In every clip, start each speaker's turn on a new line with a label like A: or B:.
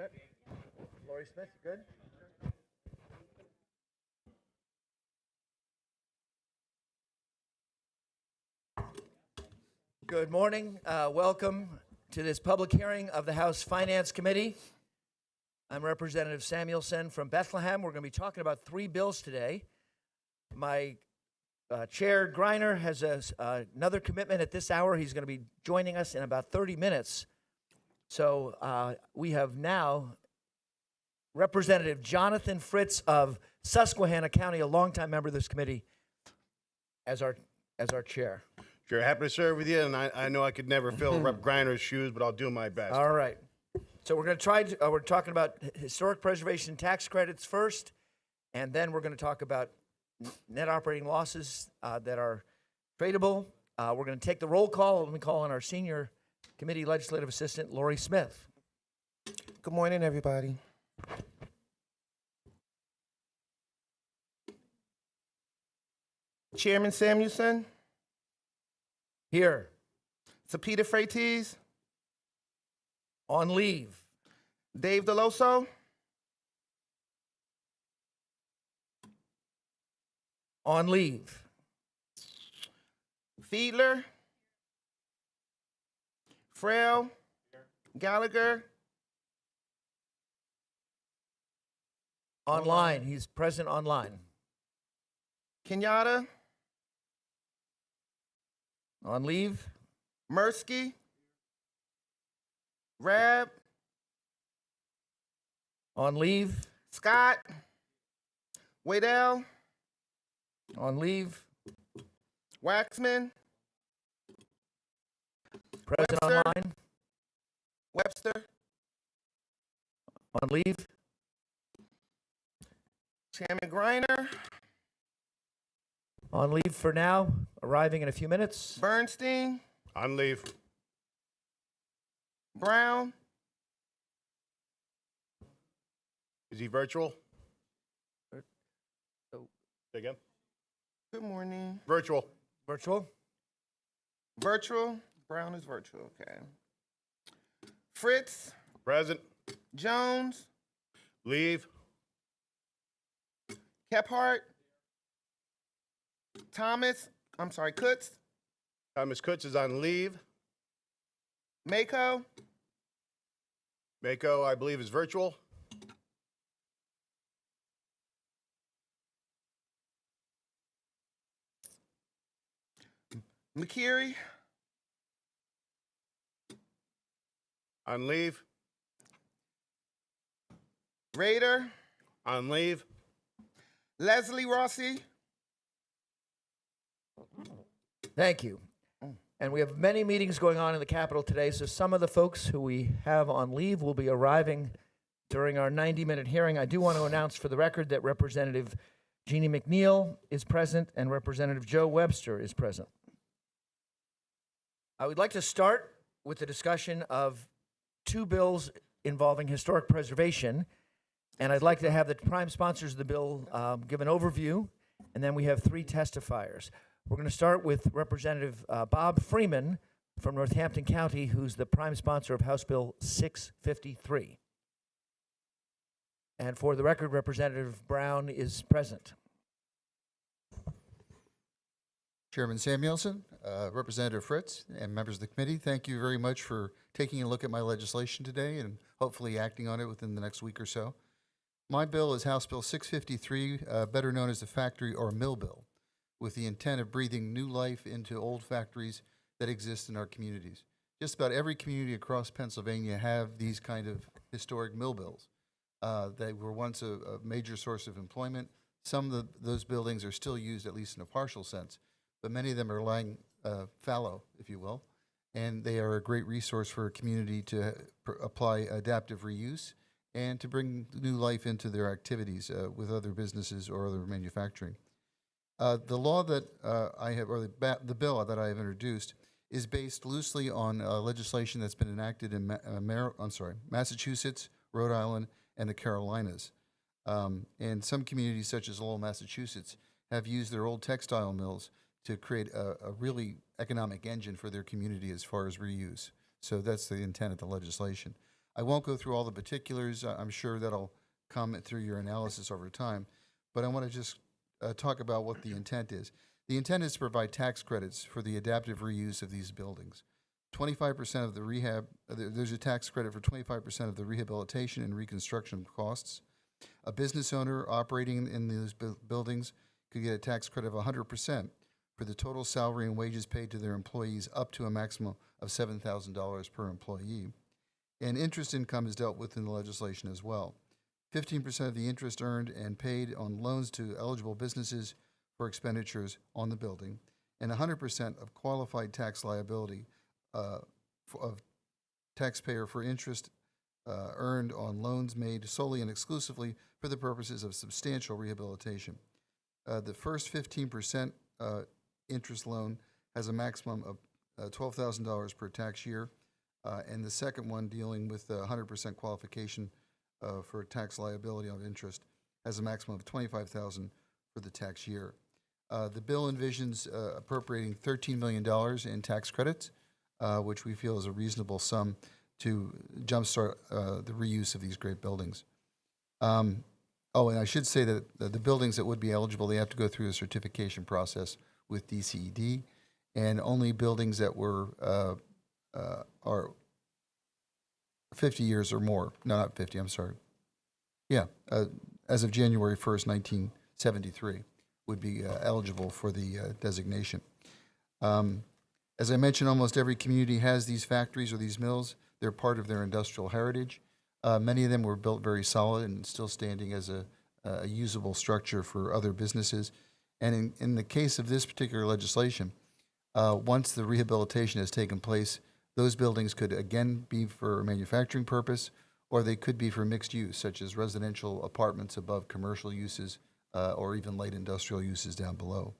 A: Smith? Lori Smith, good? Good morning. Welcome to this public hearing of the House Finance Committee. I'm Representative Samuelson from Bethlehem. We're going to be talking about 3 bills today. My Chair Greiner has another commitment at this hour. He's going to be joining us in about 30 minutes. So we have now Representative Jonathan Fritz of Susquehanna County, a longtime member of this committee, as our chair.
B: Sure, happy to serve with you, and I know I could never fill Rep. Griner's shoes, but I'll do my best.
A: All right. So we're going to try. We're talking about historic preservation tax credits first, and then we're going to talk about net operating losses that are tradable. We're going to take the roll call. Let me call on our senior committee legislative assistant, Lori Smith.
C: Good morning, everybody. Chairman Samuelson,
A: Here.
C: Sapita Freites,
A: On leave.
C: Dave Deloso,
A: On leave.
C: Fiedler, Frail, Gallagher,
A: Online. He's present online.
C: Kenyatta,
A: On leave.
C: Mirsky, Rab,
A: On leave.
C: Scott, Waddell,
A: On leave.
C: Waxman,
A: Present
C: Webster.
A: online.
C: Webster,
A: On leave.
C: Chairman Greiner,
A: On leave for now. Arriving in a few minutes.
C: Bernstein,
B: On leave.
C: Brown,
B: Is he virtual?
A: Oh.
B: Say again?
C: good morning.
B: Virtual.
A: Virtual.
C: Virtual, Brown is virtual, okay. Fritz,
B: Present.
C: Jones,
B: Leave.
C: Kephart, Kutz,
B: Thomas Kutz is on leave.
C: Mako,
B: Mako, I believe, is virtual.
C: McKeary,
B: On leave.
C: Rader,
B: On leave.
C: Leslie Rossi,
A: Thank you. And we have many meetings going on in the Capitol today, so some of the folks who we have on leave will be arriving during our 90-minute hearing. I do want to announce for the record that Representative Jeannie McNeil is present and Representative Joe Webster is present. I would like to start with the discussion of 2 bills involving historic preservation, and I'd like to have the prime sponsors of the bill give an overview, and then we have 3 testifiers. We're going to start with Representative Bob Freeman from Northampton County, who's the prime sponsor of House Bill 653. And for the record, Representative Brown is present.
D: Chairman Samuelson, Representative Fritz, and members of the committee, thank you very much for taking a look at my legislation today and hopefully acting on it within the next week or so. My bill is House Bill 653, better known as the factory or mill bill, with the intent of breathing new life into old factories that exist in our communities. Just about every community across Pennsylvania have these kind of historic mill bills. They were once a major source of employment. Some of those buildings are still used, at least in a partial sense, but many of them are lying fallow, if you will, and they are a great resource for a community to apply adaptive reuse and to bring new life into their activities with other businesses or other manufacturing. The law that I have, or the bill that I have introduced, is based loosely on legislation that's been enacted in Massachusetts, Rhode Island, and the Carolinas. And some communities, such as Lowell, Massachusetts, have used their old textile mills to create a really economic engine for their community as far as reuse. So that's the intent of the legislation. I won't go through all the particulars. I'm sure that'll come through your analysis over time. But I want to just talk about what the intent is. The intent is to provide tax credits for the adaptive reuse of these buildings. 25% of the rehab, there's a tax credit for 25% of the rehabilitation and reconstruction costs. A business owner operating in these buildings could get a tax credit of 100% for the total salary and wages paid to their employees up to a maximum of $7,000 per employee. And interest income is dealt with in the legislation as well. 15% of the interest earned and paid on loans to eligible businesses for expenditures on the building, and 100% of qualified tax liability of taxpayer for interest earned on loans made solely and exclusively for the purposes of substantial rehabilitation. The first 15% interest loan has a maximum of $12,000 per tax year, and the second one, dealing with 100% qualification for tax liability on interest, has a maximum of $25,000 for the tax year. The bill envisions appropriating $13 million in tax credits, which we feel is a reasonable sum to jumpstart the reuse of these great buildings. And I should say that the buildings that would be eligible, they have to go through a certification process with DCED, and only buildings that were are 50 years or more. No, not 50, I'm sorry. Yeah, as of January 1st, 1973, would be eligible for the designation. As I mentioned, almost every community has these factories or these mills. They're part of their industrial heritage. Many of them were built very solid and still standing as a usable structure for other businesses. And in the case of this particular legislation, once the rehabilitation has taken place, those buildings could again be for a manufacturing purpose, or they could be for mixed use, such as residential apartments above commercial uses, or even light industrial uses down below.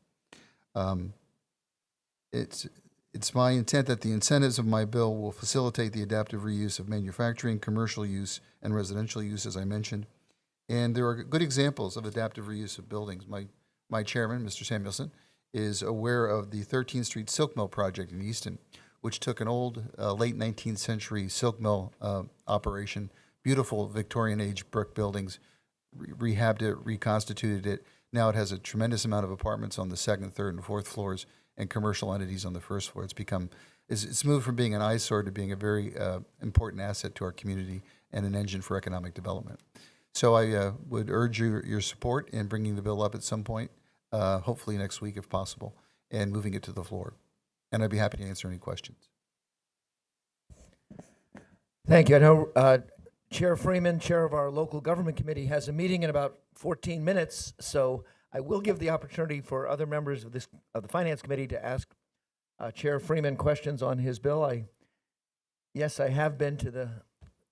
D: It's my intent that the incentives of my bill will facilitate the adaptive reuse of manufacturing, commercial use, and residential use, as I mentioned. And there are good examples of adaptive reuse of buildings. My chairman, Mr. Samuelson, is aware of the 13th Street Silk Mill project in Easton, which took an old, late 19th century silk mill operation, beautiful Victorian age brick buildings, rehabbed it, reconstituted it. Now it has a tremendous amount of apartments on the second, third, and fourth floors, and commercial entities on the first floor. It's moved from being an eyesore to being a very important asset to our community and an engine for economic development. So I would urge your support in bringing the bill up at some point, hopefully next week if possible, and moving it to the floor. And I'd be happy to answer any questions.
A: Thank you. I know Chair Freeman, chair of our local government committee, has a meeting in about 14 minutes, so I will give the opportunity for other members of the Finance Committee to ask Chair Freeman questions on his bill. I have been to the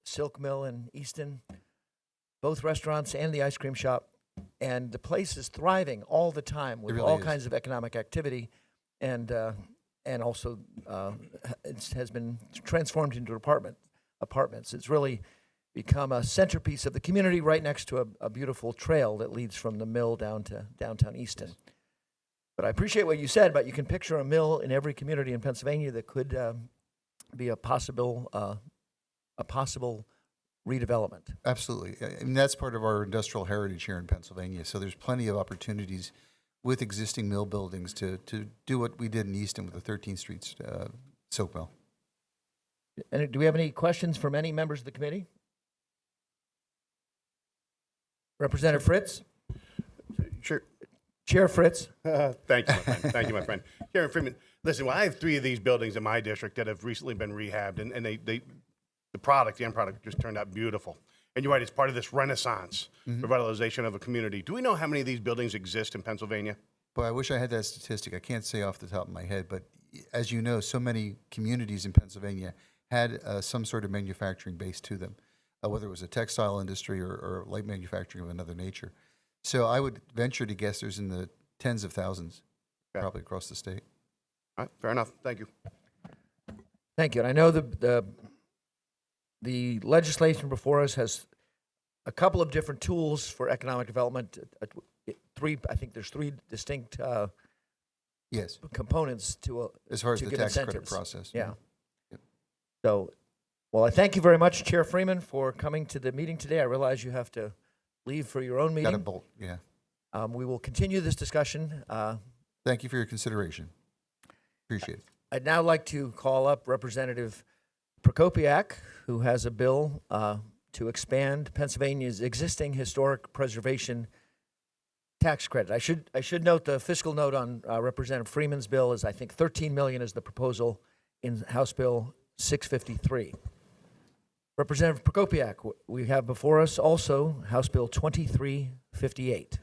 A: Silk Mill in Easton, both restaurants and the ice cream shop, and the place is thriving all the time with
D: really
A: all
D: is.
A: kinds of economic activity, and also it has been transformed into apartments. It's really become a centerpiece of the community right next to a beautiful trail that leads from the mill down to downtown Easton. But I appreciate what you said, but you can picture a mill in every community in Pennsylvania that could be a possible redevelopment.
D: Absolutely. I mean, that's part of our industrial heritage here in Pennsylvania. So there's plenty of opportunities with existing mill buildings to do what we did in Easton with the 13th Street Silk Mill.
A: And do we have any questions from any members of the committee? Representative Fritz?
B: Sure.
A: Chair Fritz?
B: Thank you, my friend. Thank you, my friend. Chairman Freeman, listen, well, I have 3 of these buildings in my district that have recently been rehabbed, and the end product just turned out beautiful. And you're right, it's part of this renaissance, revitalization of a community. Do we know how many of these buildings exist in Pennsylvania?
D: Boy, I wish I had that statistic. I can't say off the top of my head, but as you know, so many communities in Pennsylvania had some sort of manufacturing base to them, whether it was a textile industry or light manufacturing of another nature. So I would venture to guess there's in the tens of thousands, probably across the state.
B: All right, fair enough. Thank you.
A: Thank you. And I know the legislation before us has a couple of different tools for economic development. I think there's 3 distinct
D: Yes,
A: components to
D: as far as
A: to
D: the
A: give
D: tax credit
A: incentives.
D: process.
A: Yeah.
D: Yep.
A: So Well, I thank you very much, Chair Freeman, for coming to the meeting today. I realize you have to leave for your own
D: Got a
A: meeting.
D: bolt, yeah.
A: We will continue this discussion.
D: Thank you for your consideration. Appreciate it.
A: I'd now like to call up Representative Prokopiak, who has a bill to expand Pennsylvania's existing historic preservation tax credit. I should note the fiscal note on Representative Freeman's bill is, I think, $13 million is the proposal in House Bill 653. Representative Prokopiak, we have before us also House Bill 2358.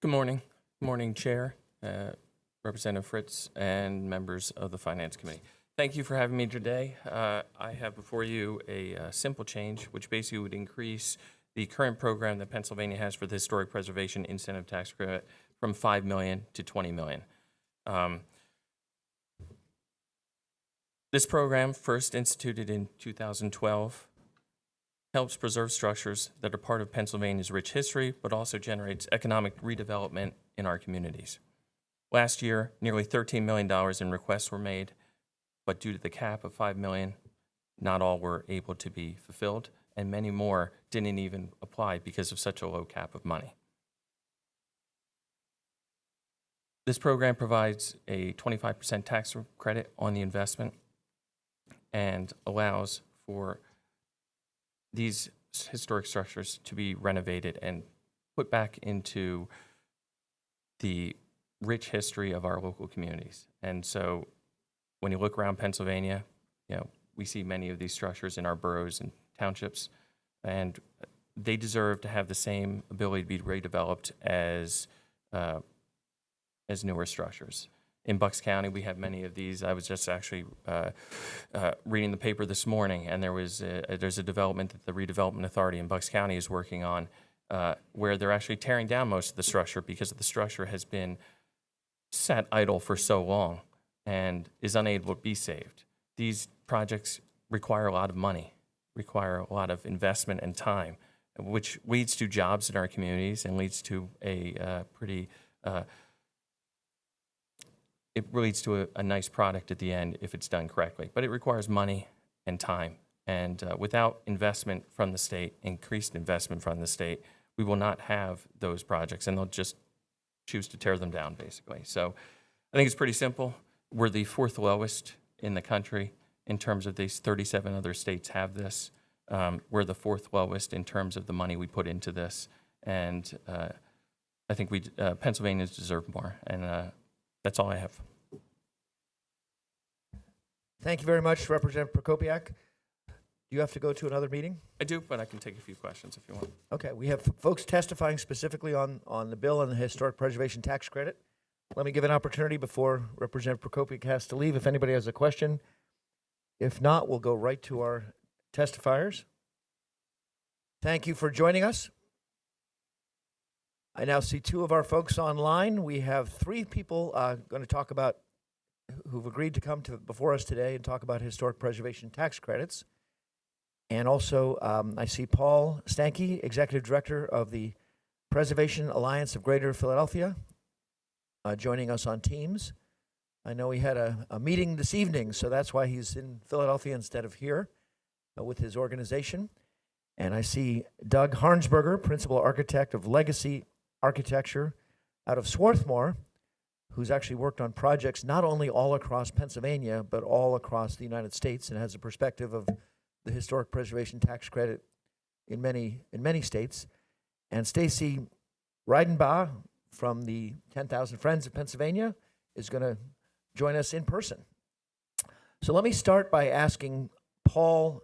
E: Good morning. Good morning, Chair, Representative Fritz, and members of the Finance Committee. Thank you for having me today. I have before you a simple change, which basically would increase the current program that Pennsylvania has for the Historic Preservation Incentive Tax Credit from $5 million to $20 million. This program, first instituted in 2012, helps preserve structures that are part of Pennsylvania's rich history, but also generates economic redevelopment in our communities. Last year, nearly $13 million in requests were made, but due to the cap of $5 million, not all were able to be fulfilled, and many more didn't even apply because of such a low cap of money. This program provides a 25% tax credit on the investment and allows for these historic structures to be renovated and put back into the rich history of our local communities. And so when you look around Pennsylvania, we see many of these structures in our boroughs and townships, and they deserve to have the same ability to be redeveloped as newer structures. In Bucks County, we have many of these. I was just actually reading the paper this morning, and there's a development that the Redevelopment Authority in Bucks County is working on where they're actually tearing down most of the structure because the structure has been sat idle for so long and is unable to be saved. These projects require a lot of money, require a lot of investment and time, which leads to jobs in our communities and leads to a nice product at the end if it's done correctly. But it requires money and time. And without investment from the state, increased investment from the state, we will not have those projects, and they'll just choose to tear them down, basically. So I think it's pretty simple. We're the fourth lowest in the country in terms of these 37 other states have this. We're the fourth lowest in terms of the money we put into this. And I think Pennsylvanians deserve more. And that's all I have.
A: Thank you very much, Representative Prokopiak. Do you have to go to another meeting?
E: I do, but I can take a few questions if you want.
A: Okay, we have folks testifying specifically on the bill and the historic preservation tax credit. Let me give an opportunity before Representative Prokopiak has to leave if anybody has a question. If not, we'll go right to our testifiers. Thank you for joining us. I now see two of our folks online. We have three people going to talk about who've agreed to come before us today and talk about historic preservation tax credits. And also, I see Paul Stanke, Executive Director of the Preservation Alliance of Greater Philadelphia, joining us on Teams. I know he had a meeting this evening, so that's why he's in Philadelphia instead of here with his organization. And I see Doug Harnsberger, Principal Architect of Legacy Architecture out of Swarthmore, who's actually worked on projects not only all across Pennsylvania, but all across the United States, and has a perspective of the historic preservation tax credit in many states. And Stacy Reidenbaugh from the 10,000 Friends of Pennsylvania is going to join us in person. So let me start by asking Paul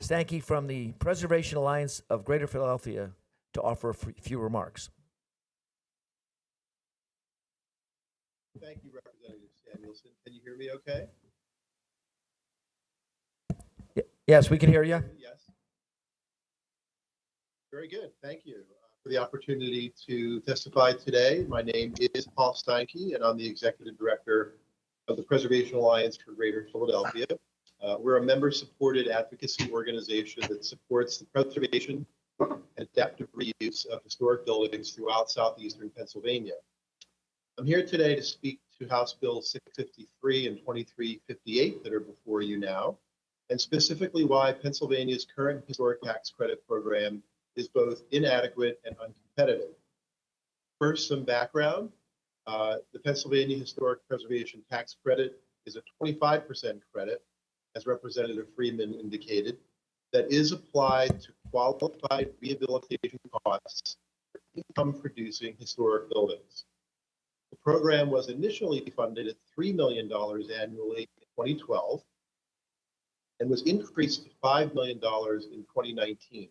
A: Stanke from the Preservation Alliance of Greater Philadelphia to offer a few remarks.
F: Thank you, Representative Samuelson. Can you hear me okay?
A: Yes, we can hear you.
F: Yes. Very good. Thank you for the opportunity to testify today. My name is Paul Steinke, and I'm the Executive Director of the Preservation Alliance for Greater Philadelphia. We're a member-supported advocacy organization that supports the preservation and adaptive reuse of historic buildings throughout southeastern Pennsylvania. I'm here today to speak to House Bill 653 and 2358 that are before you now. and specifically why Pennsylvania's current historic tax credit program is both inadequate and uncompetitive. First, some background. The Pennsylvania Historic Preservation Tax Credit is a 25% credit, as Representative Freeman indicated, that is applied to qualified rehabilitation costs for income-producing historic buildings. The program was initially funded at $3 million annually in 2012 and was increased to $5 million in 2019.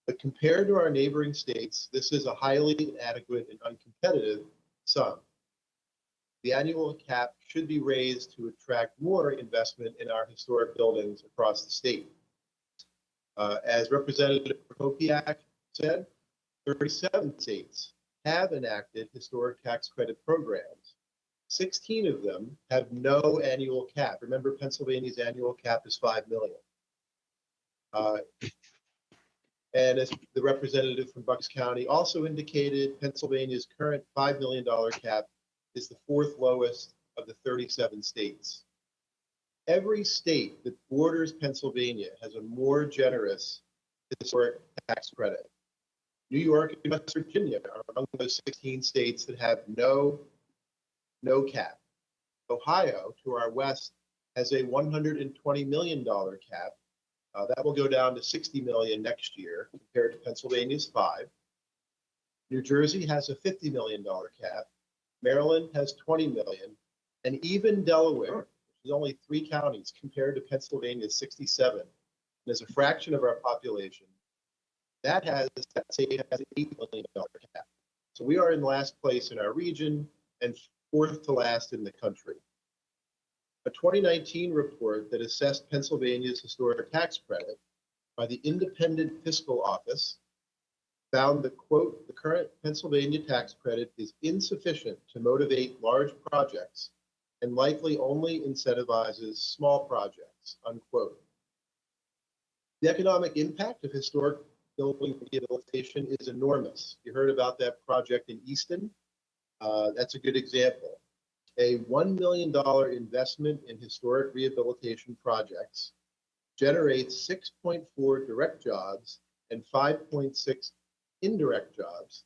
F: But compared to our neighboring states, this is a highly inadequate and uncompetitive sum. The annual cap should be raised to attract more investment in our historic buildings across the state. As Representative Prokopiak said, 37 states have enacted historic tax credit programs. 16 of them have no annual cap. Remember, Pennsylvania's annual cap is $5 million. And as the representative from Bucks County also indicated, Pennsylvania's current $5 million cap is the fourth lowest of the 37 states. Every state that borders Pennsylvania has a more generous historic tax credit. New York and West Virginia are among those 16 states that have no cap. Ohio, to our west, has a $120 million cap. That will go down to $60 million next year compared to Pennsylvania's $5 million. New Jersey has a $50 million cap. Maryland has $20 million. And even Delaware, which is only 3 counties compared to Pennsylvania's 67, and as a fraction of our population, that state has an $8 million cap. So we are in last place in our region and fourth to last in the country. A 2019 report that assessed Pennsylvania's historic tax credit by the Independent Fiscal Office found that, quote, the current Pennsylvania tax credit is insufficient to motivate large projects and likely only incentivizes small projects, unquote. The economic impact of historic building rehabilitation is enormous. You heard about that project in Easton. That's a good example. A $1 million investment in historic rehabilitation projects generates 6.4 direct jobs and 5.6 indirect jobs,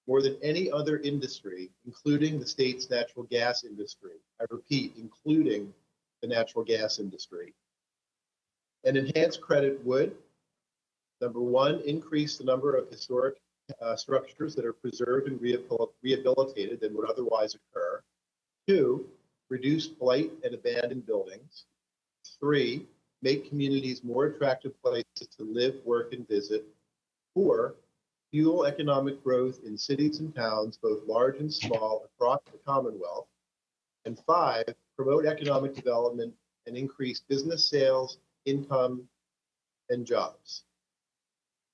F: more than any other industry, including the state's natural gas industry. I repeat, including the natural gas industry. An enhanced credit would, number one, increase the number of historic structures that are preserved and rehabilitated than would otherwise occur. 2, reduce blight and abandoned buildings. 3, make communities more attractive places to live, work, and visit. 4, fuel economic growth in cities and towns, both large and small, across the Commonwealth. And 5, promote economic development and increase business sales, income, and jobs.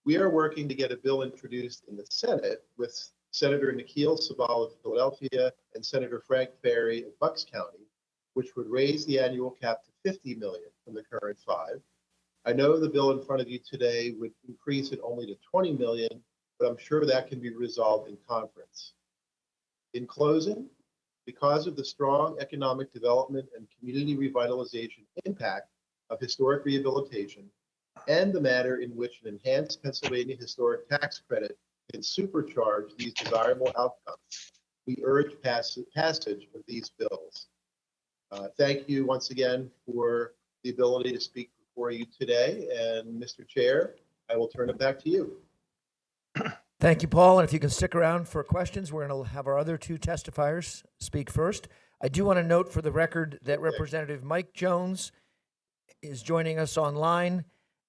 F: We are working to get a bill introduced in the Senate with Senator Nikhil Sabal of Philadelphia and Senator Frank Ferry of Bucks County, which would raise the annual cap to $50 million from the current $5 million. I know the bill in front of you today would increase it only to $20 million, but I'm sure that can be resolved in conference. In closing, because of the strong economic development and community revitalization impact of historic rehabilitation and the manner in which an enhanced Pennsylvania historic tax credit can supercharge these desirable outcomes, we urge passage of these bills. Thank you once again for the ability to speak before you today. And Mr. Chair, I will turn it back to you.
A: Thank you, Paul. And if you can stick around for questions, we're going to have our other 2 testifiers speak first. I do want to note for the record that Representative Mike Jones is joining us online,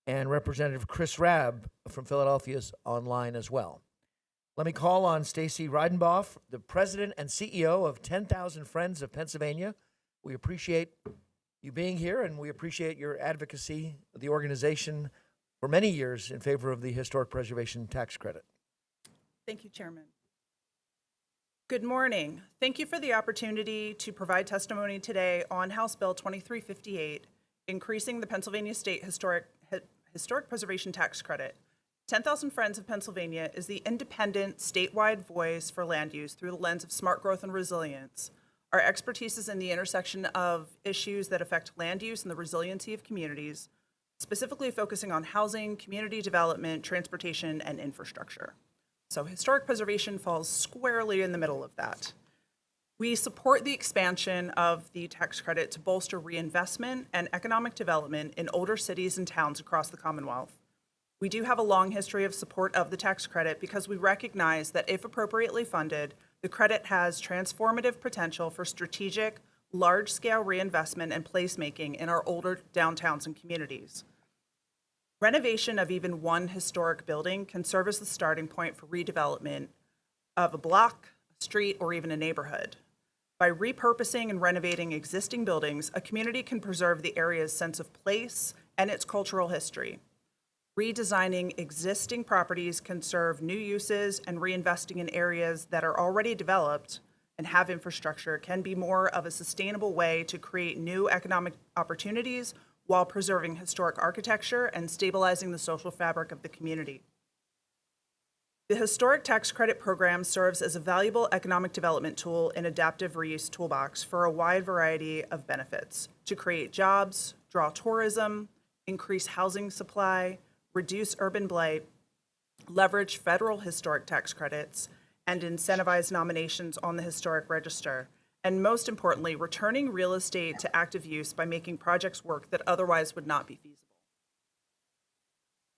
A: and Representative Chris Rabb from Philadelphia is online as well. Let me call on Stacy Reidenboff, the president and CEO of 10,000 Friends of Pennsylvania. We appreciate you being here, and we appreciate your advocacy of the organization for many years in favor of the historic preservation tax credit.
G: Thank you, Chairman. Good morning. Thank you for the opportunity to provide testimony today on House Bill 2358, increasing the Pennsylvania State Historic Preservation Tax Credit. 10,000 Friends of Pennsylvania is the independent statewide voice for land use through the lens of smart growth and resilience. Our expertise is in the intersection of issues that affect land use and the resiliency of communities, specifically focusing on housing, community development, transportation, and infrastructure. So historic preservation falls squarely in the middle of that. We support the expansion of the tax credit to bolster reinvestment and economic development in older cities and towns across the Commonwealth. We do have a long history of support of the tax credit because we recognize that if appropriately funded, the credit has transformative potential for strategic, large-scale reinvestment and placemaking in our older downtowns and communities. Renovation of even one historic building can serve as the starting point for redevelopment of a block, a street, or even a neighborhood. By repurposing and renovating existing buildings, a community can preserve the area's sense of place and its cultural history. Redesigning existing properties can serve new uses, and reinvesting in areas that are already developed and have infrastructure can be more of a sustainable way to create new economic opportunities while preserving historic architecture and stabilizing the social fabric of the community. The Historic Tax Credit Program serves as a valuable economic development tool in adaptive reuse toolbox for a wide variety of benefits to create jobs, draw tourism, increase housing supply, reduce urban blight, leverage federal historic tax credits, and incentivize nominations on the historic register, and most importantly, returning real estate to active use by making projects work that otherwise would not be feasible.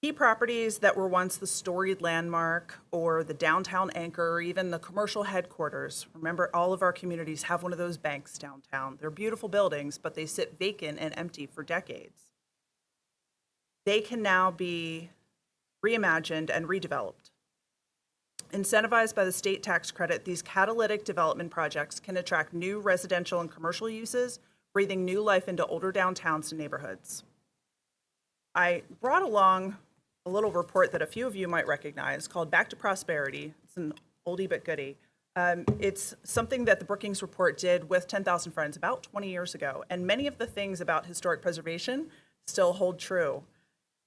G: Key properties that were once the storied landmark or the downtown anchor or even the commercial headquarters. Remember, all of our communities have one of those banks downtown. They're beautiful buildings, but they sit vacant and empty for decades. They can now be reimagined and redeveloped. Incentivized by the state tax credit, these catalytic development projects can attract new residential and commercial uses, breathing new life into older downtowns and neighborhoods. I brought along a little report that a few of you might recognize called Back to Prosperity. It's an oldie but goodie. It's something that the Brookings Report did with 10,000 Friends about 20 years ago, and many of the things about historic preservation still hold true.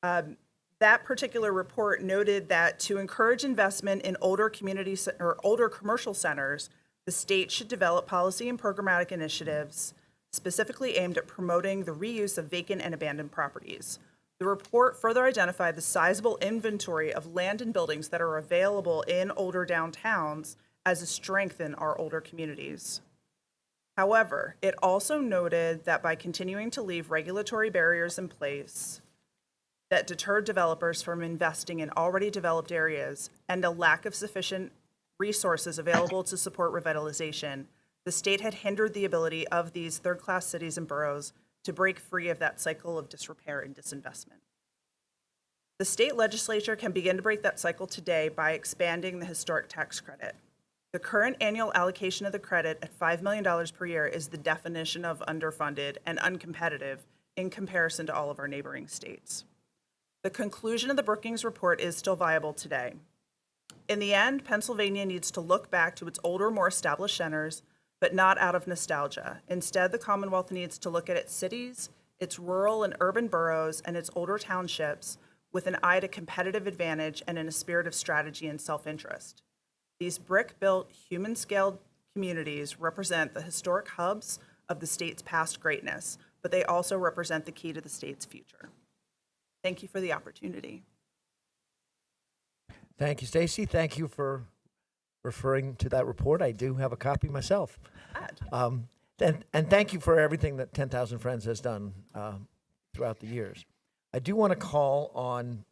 G: That particular report noted that to encourage investment in older community or older commercial centers, the state should develop policy and programmatic initiatives specifically aimed at promoting the reuse of vacant and abandoned properties. The report further identified the sizable inventory of land and buildings that are available in older downtowns as a strength in our older communities. However, it also noted that by continuing to leave regulatory barriers in place that deterred developers from investing in already developed areas and a lack of sufficient resources available to support revitalization, the state had hindered the ability of these third-class cities and boroughs to break free of that cycle of disrepair and disinvestment. The state legislature can begin to break that cycle today by expanding the historic tax credit. The current annual allocation of the credit at $5 million per year is the definition of underfunded and uncompetitive in comparison to all of our neighboring states. The conclusion of the Brookings Report is still viable today. In the end, Pennsylvania needs to look back to its older, more established centers, but not out of nostalgia. Instead, the Commonwealth needs to look at its cities, its rural and urban boroughs, and its older townships with an eye to competitive advantage and in a spirit of strategy and self-interest. These brick-built, human-scaled communities represent the historic hubs of the state's past greatness, but they also represent the key to the state's future. Thank you for the opportunity.
A: Thank you, Stacy. Thank you for referring to that report. I do have a copy myself. And thank you for everything that 10,000 Friends has done throughout the years. I do want to call on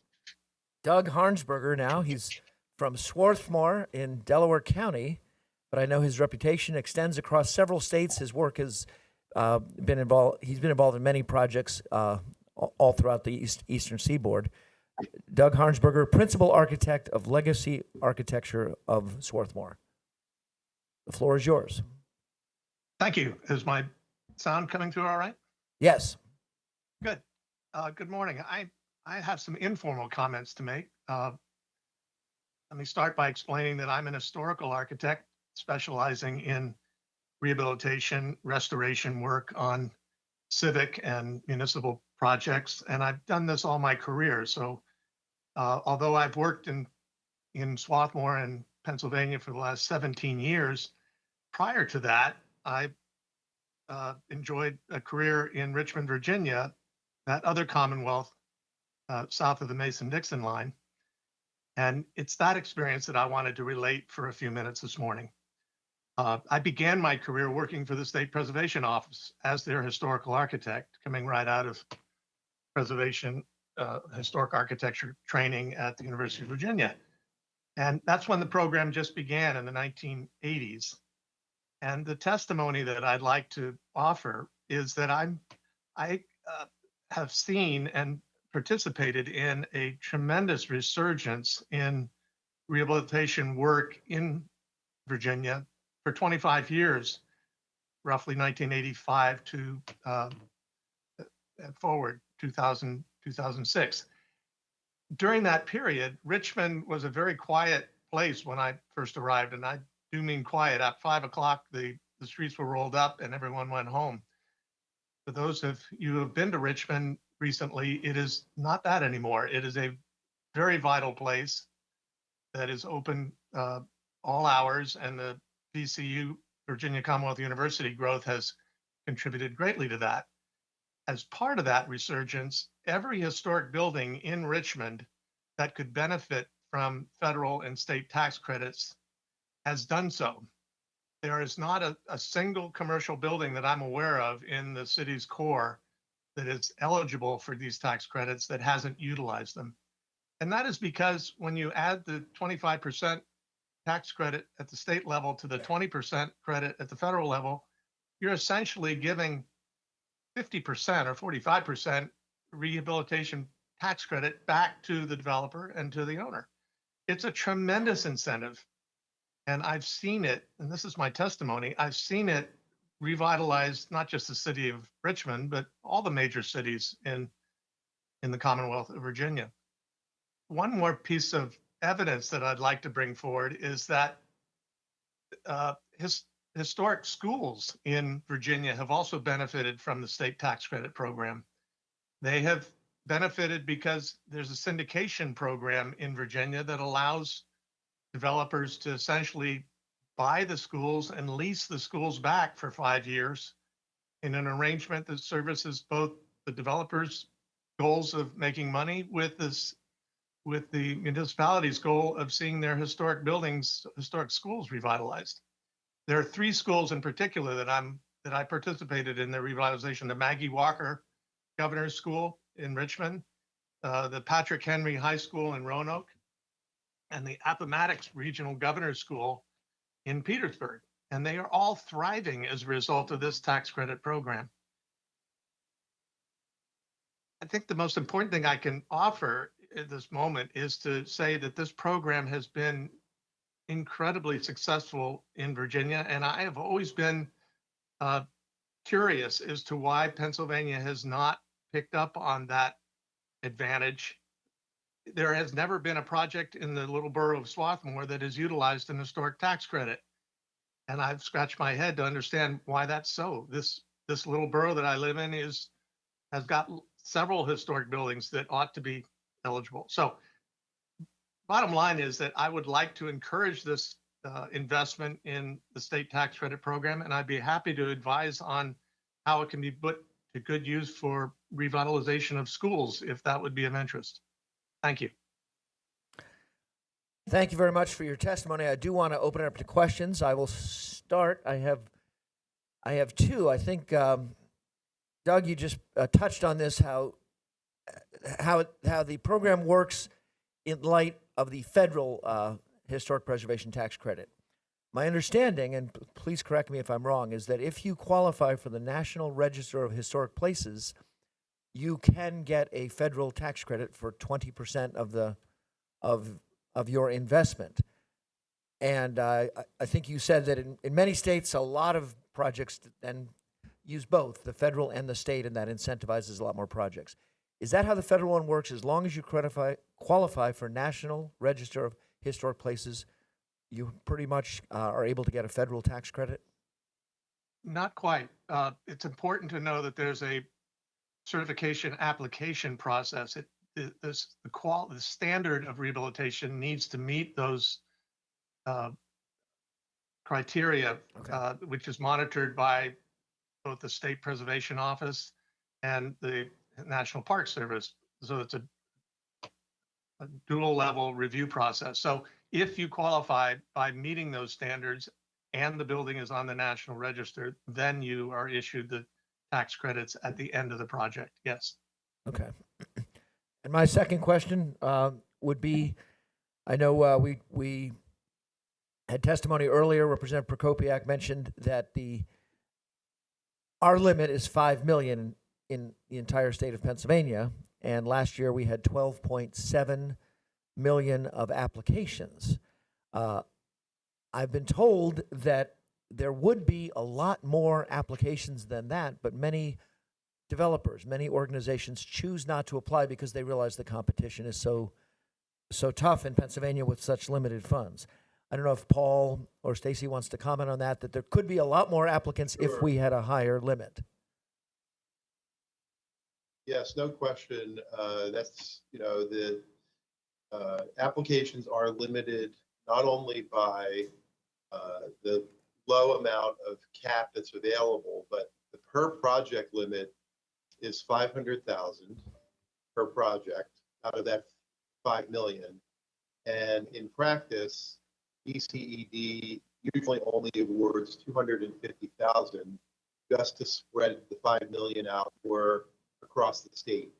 A: Doug Harnsberger now. He's from Swarthmore in Delaware County, but I know his reputation extends across several states. His work has been involved. He's been involved in many projects all throughout the eastern seaboard. Doug Harnsberger, Principal Architect of Legacy Architecture of Swarthmore. The floor is yours.
H: Thank you. Is my sound coming through all right?
A: Yes.
H: Good. Good morning. I have some informal comments to make. Let me start by explaining that I'm an historical architect specializing in rehabilitation, restoration work on civic and municipal projects, and I've done this all my career. So although I've worked in Swarthmore and Pennsylvania for the last 17 years, prior to that, I enjoyed a career in Richmond, Virginia, that other Commonwealth south of the Mason-Dixon line. And it's that experience that I wanted to relate for a few minutes this morning. I began my career working for the State Preservation Office as their historical architect, coming right out of preservation, historic architecture training at the University of Virginia. And that's when the program just began in the 1980s. And the testimony that I'd like to offer is that I have seen and participated in a tremendous resurgence in rehabilitation work in Virginia for 25 years, roughly 1985 to forward 2000, 2006. During that period, Richmond was a very quiet place when I first arrived, and I do mean quiet. At 5 o'clock, the streets were rolled up and everyone went home. For those of you who have been to Richmond recently, it is not that anymore. It is a very vital place that is open all hours, and the VCU, Virginia Commonwealth University growth has contributed greatly to that. As part of that resurgence, every historic building in Richmond that could benefit from federal and state tax credits has done so. There is not a single commercial building that I'm aware of in the city's core that is eligible for these tax credits that hasn't utilized them. And that is because when you add the 25% tax credit at the state level to the 20% credit at the federal level, you're essentially giving 50% or 45% rehabilitation tax credit back to the developer and to the owner. It's a tremendous incentive. And I've seen it, and this is my testimony, I've seen it revitalize not just the city of Richmond, but all the major cities in the Commonwealth of Virginia. One more piece of evidence that I'd like to bring forward is that historic schools in Virginia have also benefited from the state tax credit program. They have benefited because there's a syndication program in Virginia that allows developers to essentially buy the schools and lease the schools back for 5 years in an arrangement that services both the developers' goals of making money with the municipality's goal of seeing their historic buildings, historic schools revitalized. There are 3 schools in particular that I participated in their revitalization: the Maggie Walker Governor's School in Richmond, the Patrick Henry High School in Roanoke, and the Appomattox Regional Governor's School in Petersburg. And they are all thriving as a result of this tax credit program. I think the most important thing I can offer at this moment is to say that this program has been incredibly successful in Virginia. And I have always been curious as to why Pennsylvania has not picked up on that advantage. There has never been a project in the little borough of Swarthmore that has utilized an historic tax credit. And I've scratched my head to understand why that's so. This little borough that I live in has got several historic buildings that ought to be eligible. So bottom line is that I would like to encourage this investment in the state tax credit program, and I'd be happy to advise on how it can be put to good use for revitalization of schools, if that would be of interest. Thank you.
A: Thank you very much for your testimony. I do want to open it up to questions. I will start. I have 2. I think, Doug, you just touched on this, how the program works in light of the federal historic preservation tax credit. My understanding, and please correct me if I'm wrong, is that if you qualify for the National Register of Historic Places, you can get a federal tax credit for 20% of your investment. And I think you said that in many states, a lot of projects then use both the federal and the state, and that incentivizes a lot more projects. Is that how the federal one works? As long as you qualify for National Register of Historic Places, you pretty much are able to get a federal tax credit?
H: Not quite. It's important to know that there's a certification application process. The standard of rehabilitation needs to meet those criteria,
A: Okay.
H: which is monitored by both the State Preservation Office and the National Park Service. So it's a dual level review process. So if you qualify by meeting those standards and the building is on the National Register, then you are issued the tax credits at the end of the project. Yes.
A: Okay. And my second question would be, I know we had testimony earlier. Representative Prokopiak mentioned that our limit is 5 million in the entire state of Pennsylvania, and last year we had 12.7 million of applications. I've been told that there would be a lot more applications than that, but many developers, many organizations choose not to apply because they realize the competition is so tough in Pennsylvania with such limited funds. I don't know if Paul or Stacy wants to comment on that there could be a lot more applicants if we had a higher limit.
F: Yes, no question. That's, the applications are limited not only by the low amount of cap that's available, but the per project limit is 500,000 per project out of that 5 million. And in practice, ECED usually only awards 250,000 just to spread the 5 million out across the state.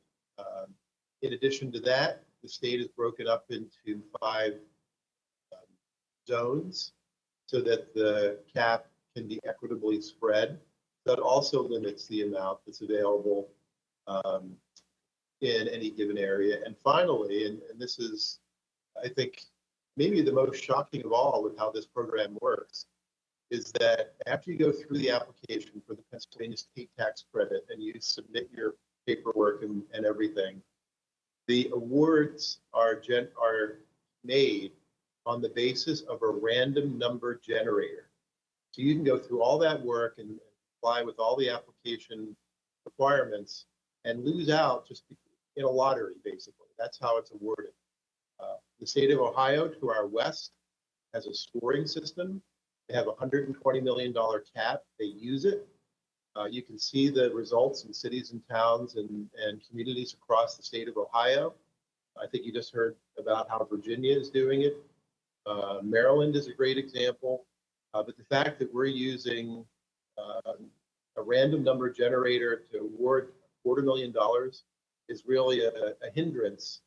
F: In addition to that, the state is broken up into 5 zones so that the cap can be equitably spread. That also limits the amount that's available in any given area. And finally, and this is, I think, maybe the most shocking of all with how this program works, is that after you go through the application for the Pennsylvania state tax credit and you submit your paperwork and everything, the awards are made on the basis of a random number generator. So you can go through all that work and apply with all the application requirements and lose out just in a lottery, basically. That's how it's awarded. The state of Ohio, to our west, has a scoring system. They have a $120 million cap. They use it. You can see the results in cities and towns and communities across the state of Ohio. I think you just heard about how Virginia is doing it. Maryland is a great example. But the fact that we're using a random number generator to award $250,000 is really a hindrance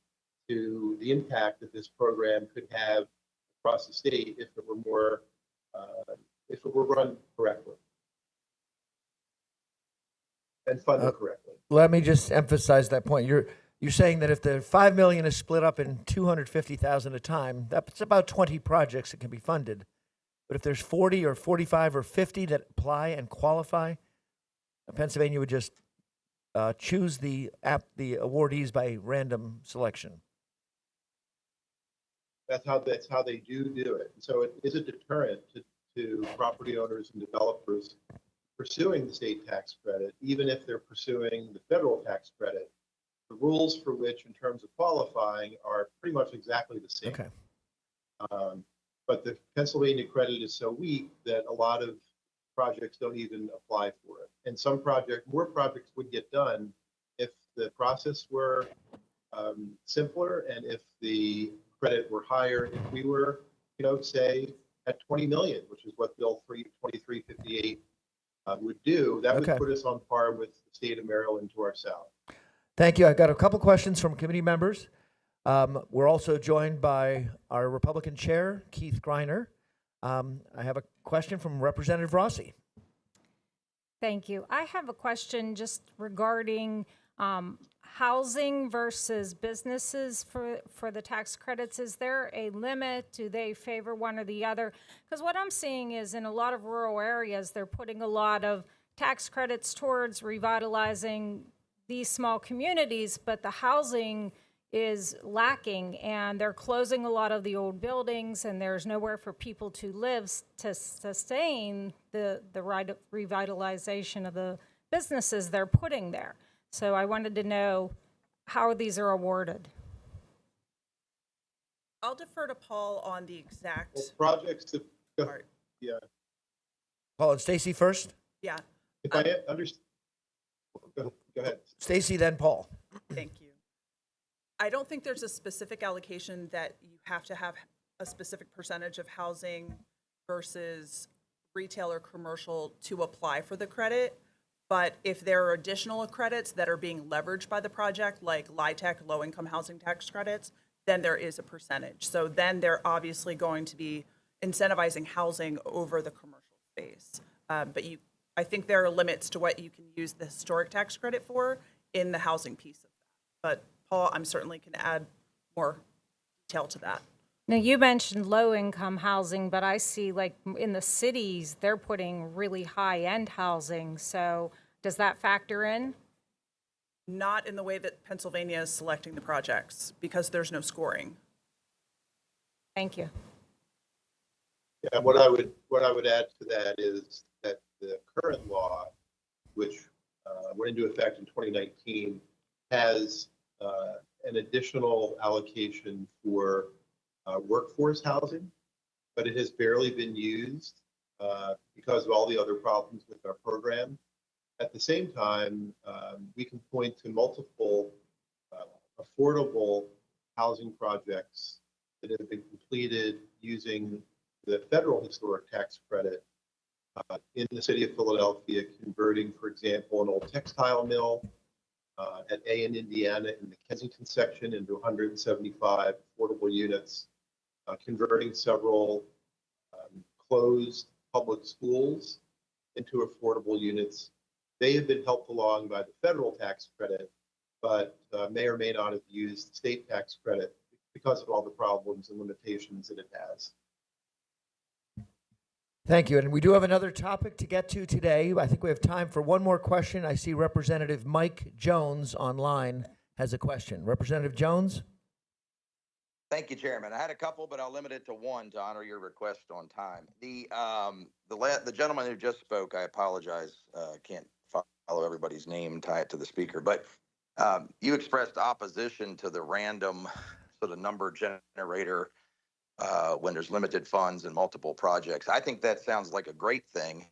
F: to the impact that this program could have across the state if it were more, if it were run correctly and funded correctly.
A: Let me just emphasize that point. You're saying that if the 5 million is split up in 250,000 a time, that's about 20 projects that can be funded. But if there's 40 or 45 or 50 that apply and qualify, Pennsylvania would just choose the awardees by random selection.
F: That's how they do it. So it is a deterrent to property owners and developers pursuing the state tax credit, even if they're pursuing the federal tax credit. The rules for which, in terms of qualifying, are pretty much exactly the same.
A: Okay.
F: But the Pennsylvania credit is so weak that a lot of projects don't even apply for it. And more projects would get done if the process were simpler and if the credit were higher. If we were, say at 20 million, which is what Bill 2358 would do, that would put us on par with the state of Maryland to our south.
A: Thank you. I've got a couple questions from committee members. We're also joined by our Republican chair, Keith Greiner. I have a question from Representative Rossi.
I: Thank you. I have a question just regarding housing versus businesses for the tax credits. Is there a limit? Do they favor one or the other? Because what I'm seeing is in a lot of rural areas, they're putting a lot of tax credits towards revitalizing these small communities, but the housing is lacking and they're closing a lot of the old buildings and there's nowhere for people to live to sustain the revitalization of the businesses they're putting there. So I wanted to know how these are awarded.
G: I'll defer to Paul on the exact
F: Projects that,
G: part.
F: yeah.
A: Paul and Stacy first.
G: Yeah.
F: If I understand, go ahead.
A: Stacy, then Paul.
G: Thank you. I don't think there's a specific allocation that you have to have a specific percentage of housing versus retail or commercial to apply for the credit. But if there are additional credits that are being leveraged by the project, like LIHTC, low-income housing tax credits, then there is a percentage. So then they're obviously going to be incentivizing housing over the commercial space. But I think there are limits to what you can use the historic tax credit for in the housing piece of that. But Paul, I'm certainly can add more detail to that.
I: Now, you mentioned low-income housing, but I see like in the cities, they're putting really high-end housing. So does that factor in?
G: Not in the way that Pennsylvania is selecting the projects because there's no scoring.
I: Thank you.
F: Yeah, what I would add to that is that the current law, which went into effect in 2019, has an additional allocation for workforce housing, but it has barely been used because of all the other problems with our program. At the same time, we can point to multiple affordable housing projects that have been completed using the federal historic tax credit in the city of Philadelphia, converting, for example, an old textile mill at A in Indiana in the Kensington section into 175 affordable units, converting several closed public schools into affordable units. They have been helped along by the federal tax credit, but may or may not have used state tax credit because of all the problems and limitations that it has.
A: Thank you. And we do have another topic to get to today. I think we have time for one more question. I see Representative Mike Jones online has a question. Representative Jones?
J: Thank you, Chairman. I had a couple, but I'll limit it to one to honor your request on time. The gentleman who just spoke, I apologize, can't follow everybody's name, tie it to the speaker, but you expressed opposition to the random sort of number generator when there's limited funds and multiple projects. I think that sounds like a great thing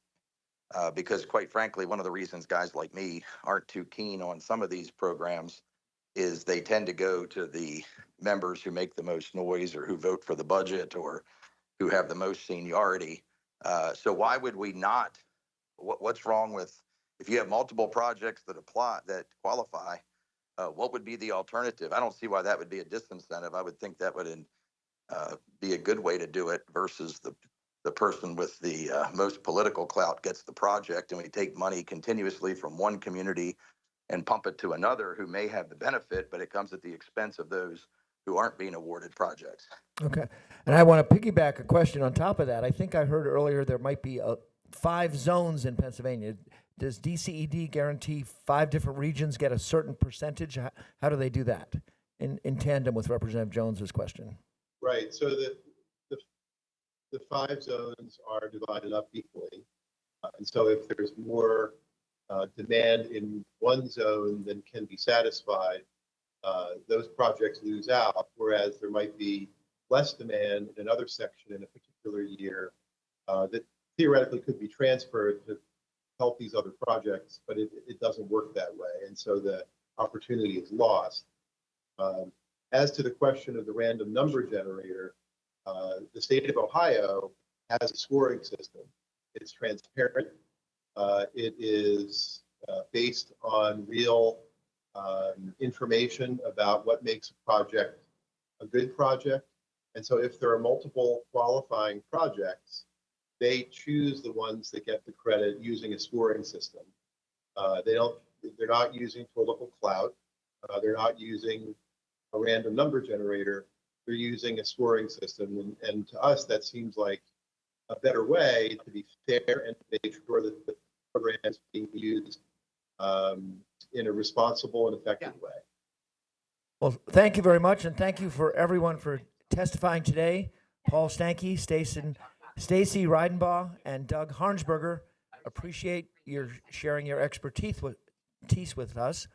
J: because, quite frankly, one of the reasons guys like me aren't too keen on some of these programs is they tend to go to the members who make the most noise or who vote for the budget or who have the most seniority. So why would we not? What's wrong with if you have multiple projects that qualify? What would be the alternative? I don't see why that would be a disincentive. I would think that would be a good way to do it versus the person with the most political clout gets the project, and we take money continuously from one community and pump it to another who may have the benefit, but it comes at the expense of those who aren't being awarded projects.
A: Okay. And I want to piggyback a question on top of that. I think I heard earlier there might be 5 zones in Pennsylvania. Does DCED guarantee 5 different regions get a certain percentage? How do they do that in tandem with Representative Jones's question?
F: Right. So the 5 zones are divided up equally. And so if there's more demand in one zone than can be satisfied, those projects lose out, whereas there might be less demand in another section in a particular year that theoretically could be transferred to help these other projects, but it doesn't work that way. And so the opportunity is lost. As to the question of the random number generator, the state of Ohio has a scoring system. It's transparent. It is based on real information about what makes a project a good project. And so if there are multiple qualifying projects, they choose the ones that get the credit using a scoring system. They're not using political clout. They're not using a random number generator. They're using a scoring system. And to us, that seems like a better way to be fair and make sure that the program is being used in a responsible and effective way.
A: Well, thank you very much, and thank you for everyone for testifying today. Paul Stanky, Stacy Reidenbaugh, and Doug Harnsberger. Appreciate your sharing your expertise with us.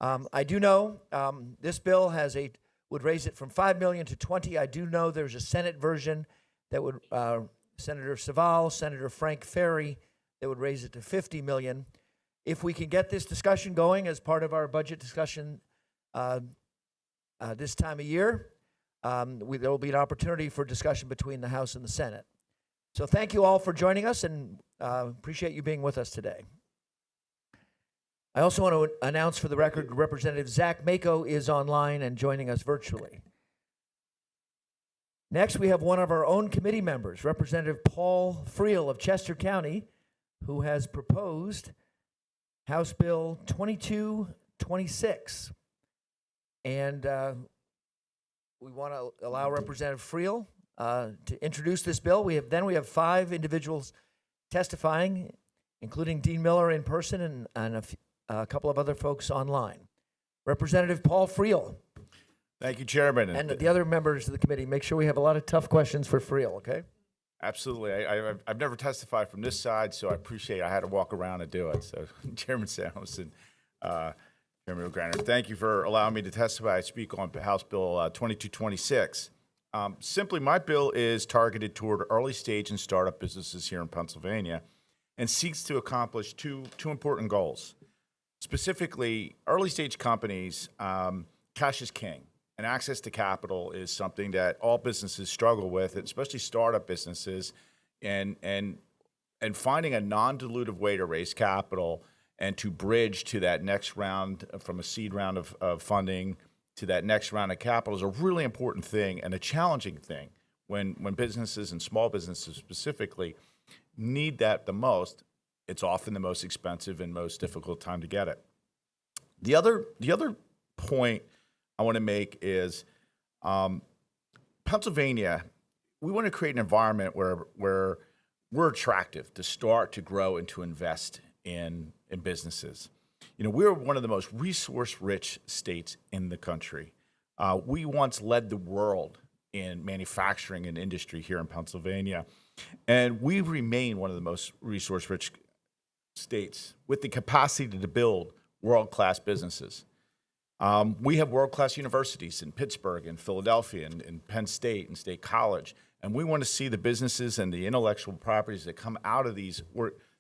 A: I do know this bill would raise it from $5 million to $20 million. I do know there's a Senate version that would Senator Saval, Senator Frank Ferry, that would raise it to $50 million. if we can get this discussion going as part of our budget discussion this time of year, there will be an opportunity for discussion between the House and the Senate. So thank you all for joining us, and appreciate you being with us today. I also want to announce for the record, Representative Zach Mako is online and joining us virtually. Next, we have one of our own committee members, Representative Paul Friel of Chester County, who has proposed House Bill 2226. And we want to allow Representative Friel to introduce this bill. We have 5 individuals testifying, including Dean Miller in person and a couple of other folks online. Representative Paul Friel.
K: Thank you, Chairman.
A: And the other members of the committee, make sure we have a lot of tough questions for Friel, okay?
K: Absolutely. I've never testified from this side, so I appreciate I had to walk around and do it. So, Chairman Samuelson, Chairman Greiner, thank you for allowing me to testify. I speak on House Bill 2226. Simply, my bill is targeted toward early stage and startup businesses here in Pennsylvania and seeks to accomplish two important goals. Specifically, early stage companies, cash is king. And access to capital is something that all businesses struggle with, especially startup businesses, and finding a non-dilutive way to raise capital and to bridge to that next round, from a seed round of funding to that next round of capital, is a really important thing and a challenging thing when businesses and small businesses specifically need that the most. It's often the most expensive and most difficult time to get it. The other point I want to make is Pennsylvania, we want to create an environment where we're attractive to start, to grow, and to invest in businesses. You know, we're one of the most resource-rich states in the country. We once led the world in manufacturing and industry here in Pennsylvania, and we remain one of the most resource-rich states with the capacity to build world-class businesses. We have world-class universities in Pittsburgh and Philadelphia and Penn State and State College, and we want to see the businesses and the intellectual properties that come out of these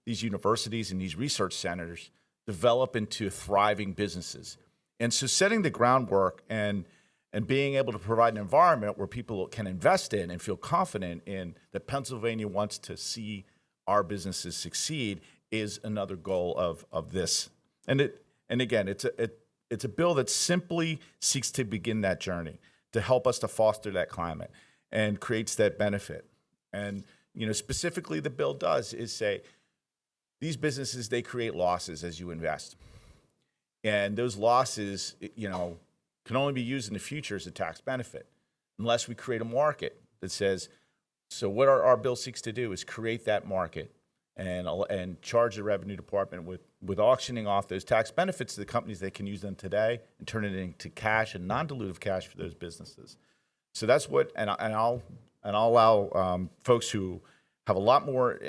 K: universities and these research centers develop into thriving businesses. And so setting the groundwork and being able to provide an environment where people can invest in and feel confident in that Pennsylvania wants to see our businesses succeed is another goal of this. And again, it's a bill that simply seeks to begin that journey, to help us to foster that climate and creates that benefit. And, you know, specifically the bill does is say these businesses, they create losses as you invest. And those losses, you know, can only be used in the future as a tax benefit unless we create a market that says, so what our bill seeks to do is create that market and charge the revenue department with auctioning off those tax benefits to the companies that can use them today and turn it into cash and non-dilutive cash for those businesses. So that's what, and I'll allow folks who have a lot more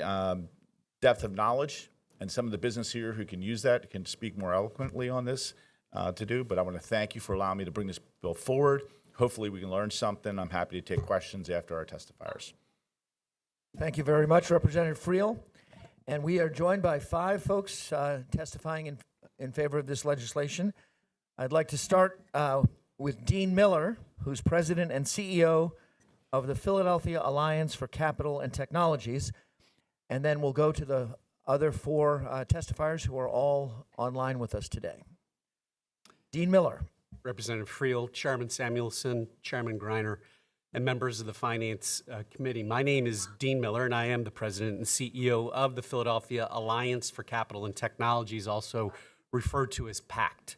K: depth of knowledge and some of the business here who can use that can speak more eloquently on this to do. But I want to thank you for allowing me to bring this bill forward. Hopefully we can learn something. I'm happy to take questions after our testifiers.
A: Thank you very much, Representative Friel. And we are joined by 5 folks testifying in favor of this legislation. I'd like to start with Dean Miller, who's president and CEO of the Philadelphia Alliance for Capital and Technologies. And then we'll go to the other 4 testifiers who are all online with us today. Dean Miller.
L: Representative Friel, Chairman Samuelson, Chairman Greiner, and members of the Finance Committee. My name is Dean Miller, and I am the president and CEO of the Philadelphia Alliance for Capital and Technologies, also referred to as PACT.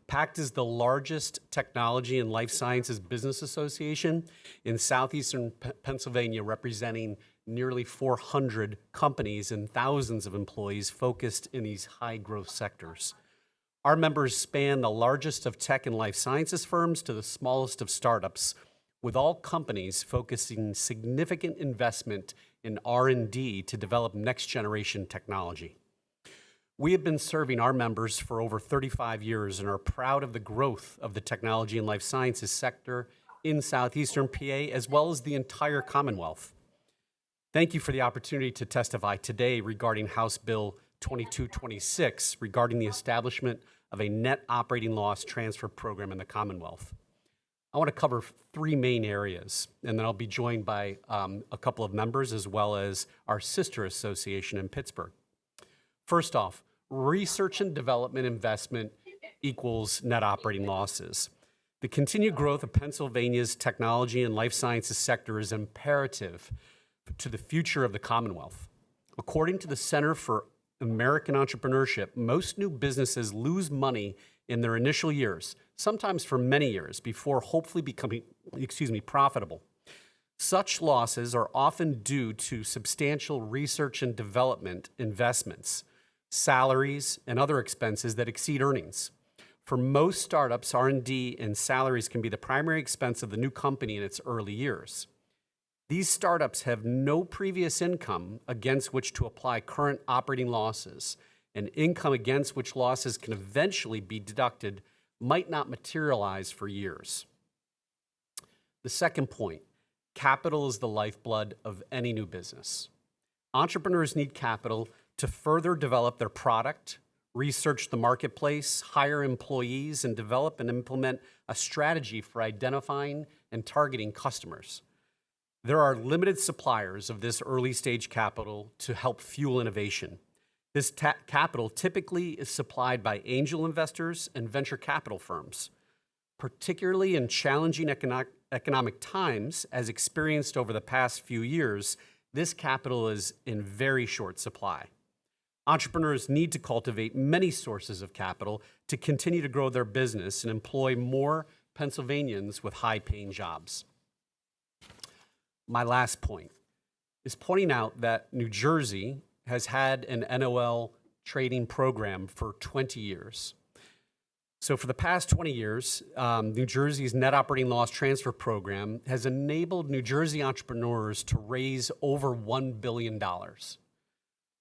L: PACT is the largest technology and life sciences business association in southeastern Pennsylvania, representing nearly 400 companies and thousands of employees focused in these high-growth sectors. Our members span the largest of tech and life sciences firms to the smallest of startups, with all companies focusing significant investment in R&D to develop next-generation technology. We have been serving our members for over 35 years and are proud of the growth of the technology and life sciences sector in southeastern PA, as well as the entire Commonwealth. Thank you for the opportunity to testify today regarding House Bill 2226 regarding the establishment of a net operating loss transfer program in the Commonwealth. I want to cover three main areas, and then I'll be joined by a couple of members as well as our sister association in Pittsburgh. First off, research and development investment equals net operating losses. The continued growth of Pennsylvania's technology and life sciences sector is imperative to the future of the Commonwealth. According to the Center for American Entrepreneurship, most new businesses lose money in their initial years, sometimes for many years, before hopefully becoming, profitable. Such losses are often due to substantial research and development investments, salaries, and other expenses that exceed earnings. For most startups, R&D and salaries can be the primary expense of the new company in its early years. These startups have no previous income against which to apply current operating losses, and income against which losses can eventually be deducted might not materialize for years. The second point, capital is the lifeblood of any new business. Entrepreneurs need capital to further develop their product, research the marketplace, hire employees, and develop and implement a strategy for identifying and targeting customers. There are limited suppliers of this early stage capital to help fuel innovation. This capital typically is supplied by angel investors and venture capital firms. Particularly in challenging economic times, as experienced over the past few years, this capital is in very short supply. Entrepreneurs need to cultivate many sources of capital to continue to grow their business and employ more Pennsylvanians with high-paying jobs. My last point is pointing out that New Jersey has had an NOL trading program for 20 years. So for the past 20 years, New Jersey's net operating loss transfer program has enabled New Jersey entrepreneurs to raise over $1 billion.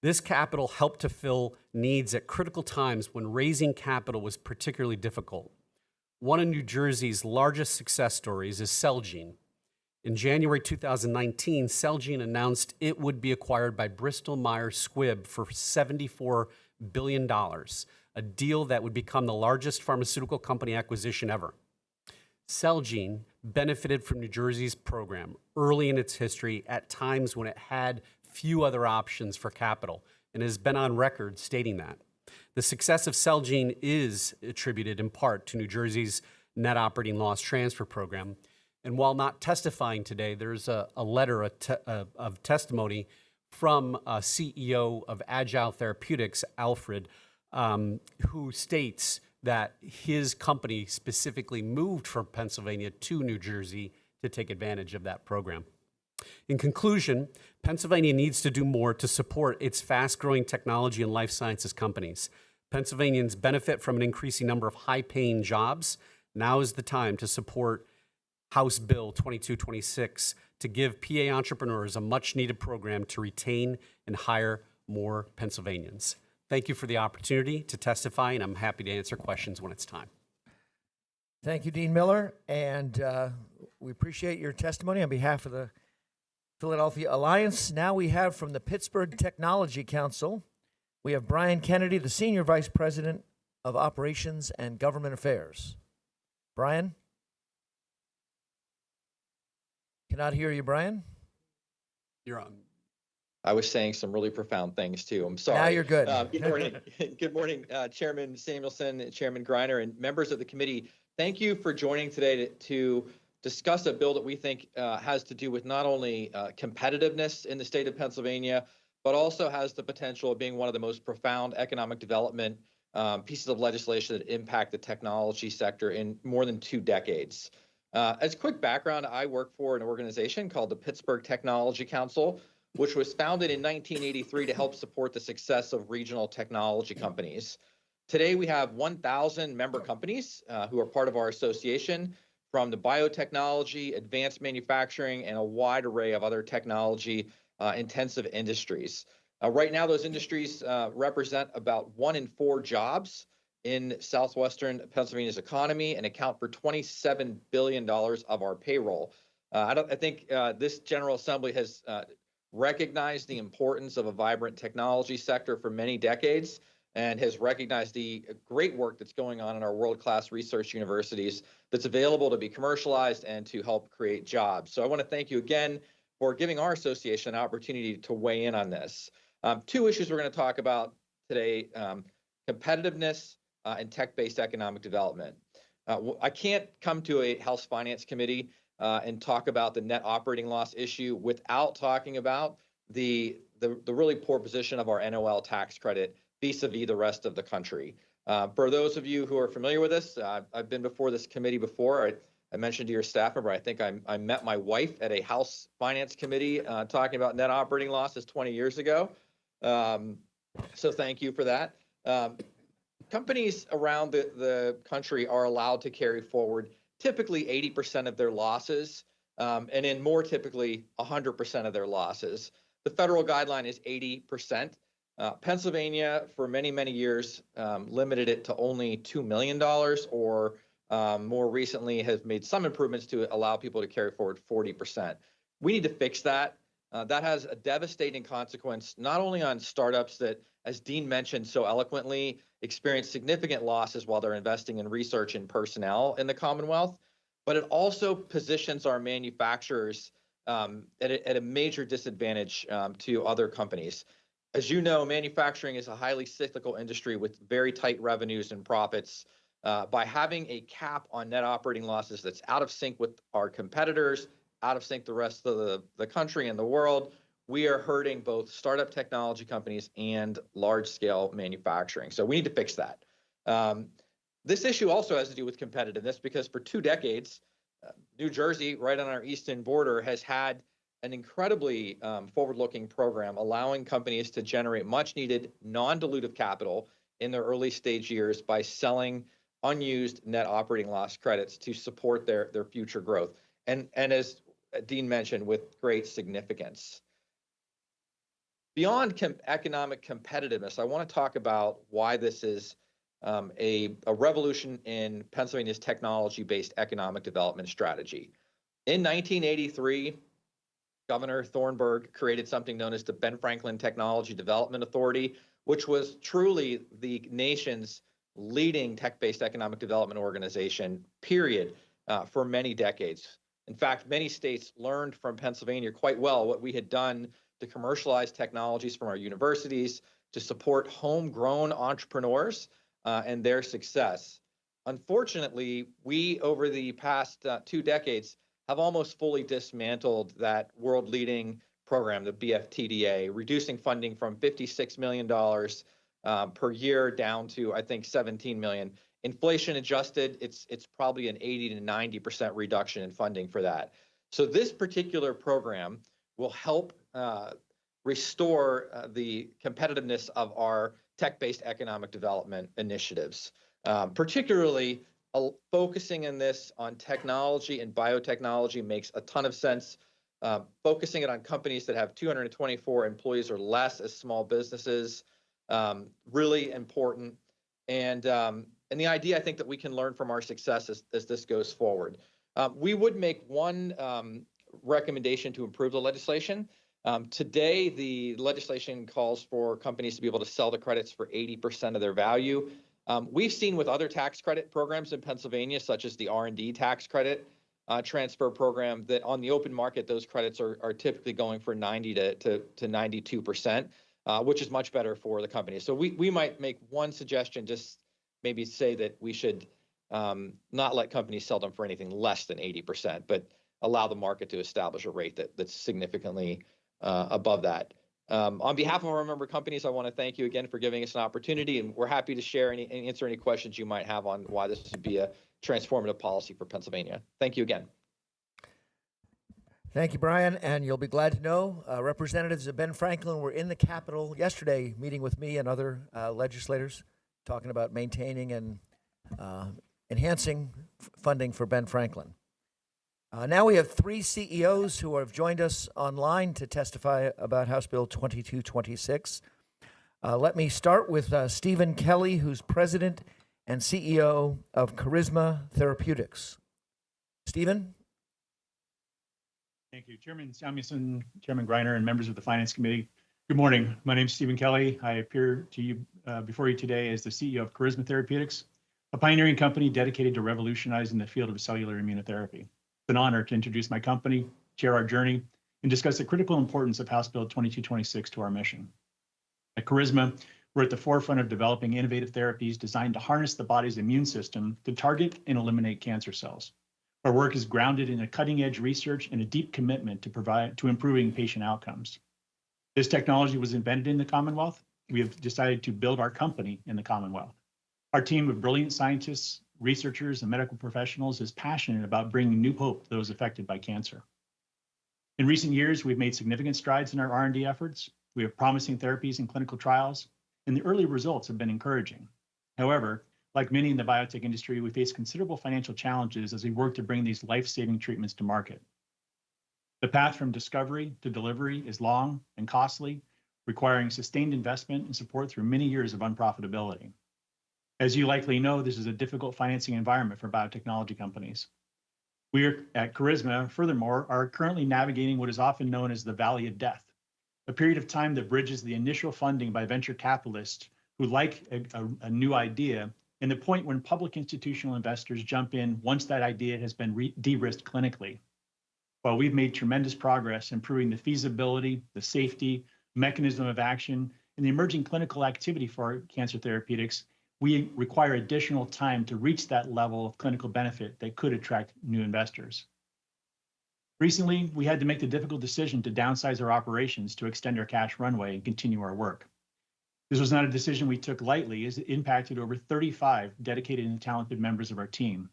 L: This capital helped to fill needs at critical times when raising capital was particularly difficult. One of New Jersey's largest success stories is Celgene. In January 2019, Celgene announced it would be acquired by Bristol Myers Squibb for $74 billion, a deal that would become the largest pharmaceutical company acquisition ever. Celgene benefited from New Jersey's program early in its history at times when it had few other options for capital, and has been on record stating that. The success of Celgene is attributed in part to New Jersey's net operating loss transfer program. And while not testifying today, there's a letter of testimony from a CEO of Agile Therapeutics, Alfred, who states that his company specifically moved from Pennsylvania to New Jersey to take advantage of that program. In conclusion, Pennsylvania needs to do more to support its fast-growing technology and life sciences companies. Pennsylvanians benefit from an increasing number of high-paying jobs. Now is the time to support House Bill 2226 to give PA entrepreneurs a much-needed program to retain and hire more Pennsylvanians. Thank you for the opportunity to testify, and I'm happy to answer questions when it's time.
A: Thank you, Dean Miller, and we appreciate your testimony on behalf of the Philadelphia Alliance. Now we have from the Pittsburgh Technology Council, we have Brian Kennedy, the Senior Vice President of Operations and Government Affairs. Brian? Cannot hear you, Brian.
L: You're on.
M: I was saying some really profound things too. I'm sorry.
A: Now you're good.
M: Good morning. Good morning, Chairman Samuelson, Chairman Greiner, and members of the committee. Thank you for joining today to discuss a bill that we think has to do with not only competitiveness in the state of Pennsylvania, but also has the potential of being one of the most profound economic development pieces of legislation that impact the technology sector in more than 2 decades. As quick background, I work for an organization called the Pittsburgh Technology Council, which was founded in 1983 to help support the success of regional technology companies. Today, we have 1,000 member companies who are part of our association, from the biotechnology, advanced manufacturing, and a wide array of other technology intensive industries. Right now, those industries represent about 1 in 4 jobs in southwestern Pennsylvania's economy and account for $27 billion of our payroll. I think this General Assembly has recognized the importance of a vibrant technology sector for many decades and has recognized the great work that's going on in our world-class research universities that's available to be commercialized and to help create jobs. So I want to thank you again for giving our association an opportunity to weigh in on this. Two issues we're going to talk about today, competitiveness and tech-based economic development. I can't come to a House Finance Committee and talk about the net operating loss issue without talking about the really poor position of our NOL tax credit vis-a-vis the rest of the country. For those of you who are familiar with this, I've been before this committee before. I mentioned to your staff member, I think I met my wife at a House Finance Committee talking about net operating losses 20 years ago. So thank you for that. Companies around the country are allowed to carry forward typically 80% of their losses, and in more typically 100% of their losses. The federal guideline is 80%. Pennsylvania, for many, many years, limited it to only $2 million, or more recently has made some improvements to allow people to carry forward 40%. We need to fix that. That has a devastating consequence, not only on startups that, as Dean mentioned so eloquently, experience significant losses while they're investing in research and personnel in the Commonwealth, but it also positions our manufacturers at a major disadvantage to other companies. As you know, manufacturing is a highly cyclical industry with very tight revenues and profits. By having a cap on net operating losses that's out of sync with our competitors, out of sync the rest of the country and the world, we are hurting both startup technology companies and large-scale manufacturing. So we need to fix that. This issue also has to do with competitiveness because for 2 decades, New Jersey, right on our eastern border, has had an incredibly forward-looking program allowing companies to generate much-needed non-dilutive capital in their early stage years by selling unused net operating loss credits to support their future growth. And as Dean mentioned, with great significance. Beyond economic competitiveness, I want to talk about why this is a revolution in Pennsylvania's technology-based economic development strategy. In 1983, Governor Thornburg created something known as the Ben Franklin Technology Development Authority, which was truly the nation's leading tech-based economic development organization, period, for many decades. In fact, many states learned from Pennsylvania quite well what we had done to commercialize technologies from our universities, to support homegrown entrepreneurs and their success. Unfortunately, we, over the past 2 decades, have almost fully dismantled that world-leading program, the BFTDA, reducing funding from $56 million per year down to, I think, $17 million. Inflation adjusted, it's probably an 80 to 90% reduction in funding for that. So this particular program will help restore the competitiveness of our tech-based economic development initiatives, particularly focusing in this on technology and biotechnology makes a ton of sense. Focusing it on companies that have 224 employees or less as small businesses, really important. And the idea, I think, that we can learn from our success as this goes forward. We would make one recommendation to improve the legislation. Today, the legislation calls for companies to be able to sell the credits for 80% of their value. We've seen with other tax credit programs in Pennsylvania, such as the R&D tax credit transfer program, that on the open market, those credits are typically going for 90 to 92%, which is much better for the company. So we might make one suggestion, just maybe say that we should not let companies sell them for anything less than 80%, but allow the market to establish a rate that's significantly above that. On behalf of our member companies, I want to thank you again for giving us an opportunity, and we're happy to share and answer any questions you might have on why this would be a transformative policy for Pennsylvania. Thank you again.
A: Thank you, Brian. And you'll be glad to know representatives of Ben Franklin were in the Capitol yesterday meeting with me and other legislators, talking about maintaining and enhancing funding for Ben Franklin. Now we have 3 CEOs who have joined us online to testify about House Bill 2226. Let me start with Stephen Kelly, who's president and CEO of Charisma Therapeutics. Stephen?
N: Thank you, Chairman Samuelson, Chairman Greiner, and members of the Finance Committee. Good morning. My name is Stephen Kelly. I appear to you before you today as the CEO of Charisma Therapeutics, a pioneering company dedicated to revolutionizing the field of cellular immunotherapy. It's an honor to introduce my company, share our journey, and discuss the critical importance of House Bill 2226 to our mission. At Charisma, we're at the forefront of developing innovative therapies designed to harness the body's immune system to target and eliminate cancer cells. Our work is grounded in a cutting-edge research and a deep commitment to improving patient outcomes. This technology was invented in the Commonwealth. We have decided to build our company in the Commonwealth. Our team of brilliant scientists, researchers, and medical professionals is passionate about bringing new hope to those affected by cancer. In recent years, we've made significant strides in our R&D efforts. We have promising therapies in clinical trials, and the early results have been encouraging. However, like many in the biotech industry, we face considerable financial challenges as we work to bring these life-saving treatments to market. The path from discovery to delivery is long and costly, requiring sustained investment and support through many years of unprofitability. As you likely know, this is a difficult financing environment for biotechnology companies. We at Charisma, furthermore, are currently navigating what is often known as the Valley of Death, a period of time that bridges the initial funding by venture capitalists who like a new idea and the point when public institutional investors jump in once that idea has been de-risked clinically. While we've made tremendous progress improving the feasibility, the safety, mechanism of action, and the emerging clinical activity for our cancer therapeutics, we require additional time to reach that level of clinical benefit that could attract new investors. Recently, we had to make the difficult decision to downsize our operations to extend our cash runway and continue our work. This was not a decision we took lightly, as it impacted over 35 dedicated and talented members of our team.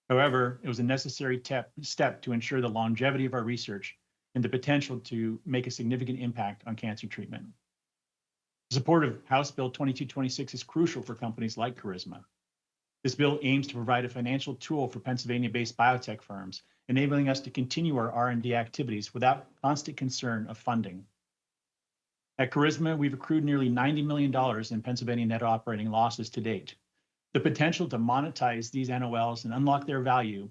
N: However, it was a necessary step to ensure the longevity of our research and the potential to make a significant impact on cancer treatment. The support of House Bill 2226 is crucial for companies like Charisma. This bill aims to provide a financial tool for Pennsylvania-based biotech firms, enabling us to continue our R&D activities without constant concern of funding. At Charisma, we've accrued nearly $90 million in Pennsylvania net operating losses to date. The potential to monetize these NOLs and unlock their value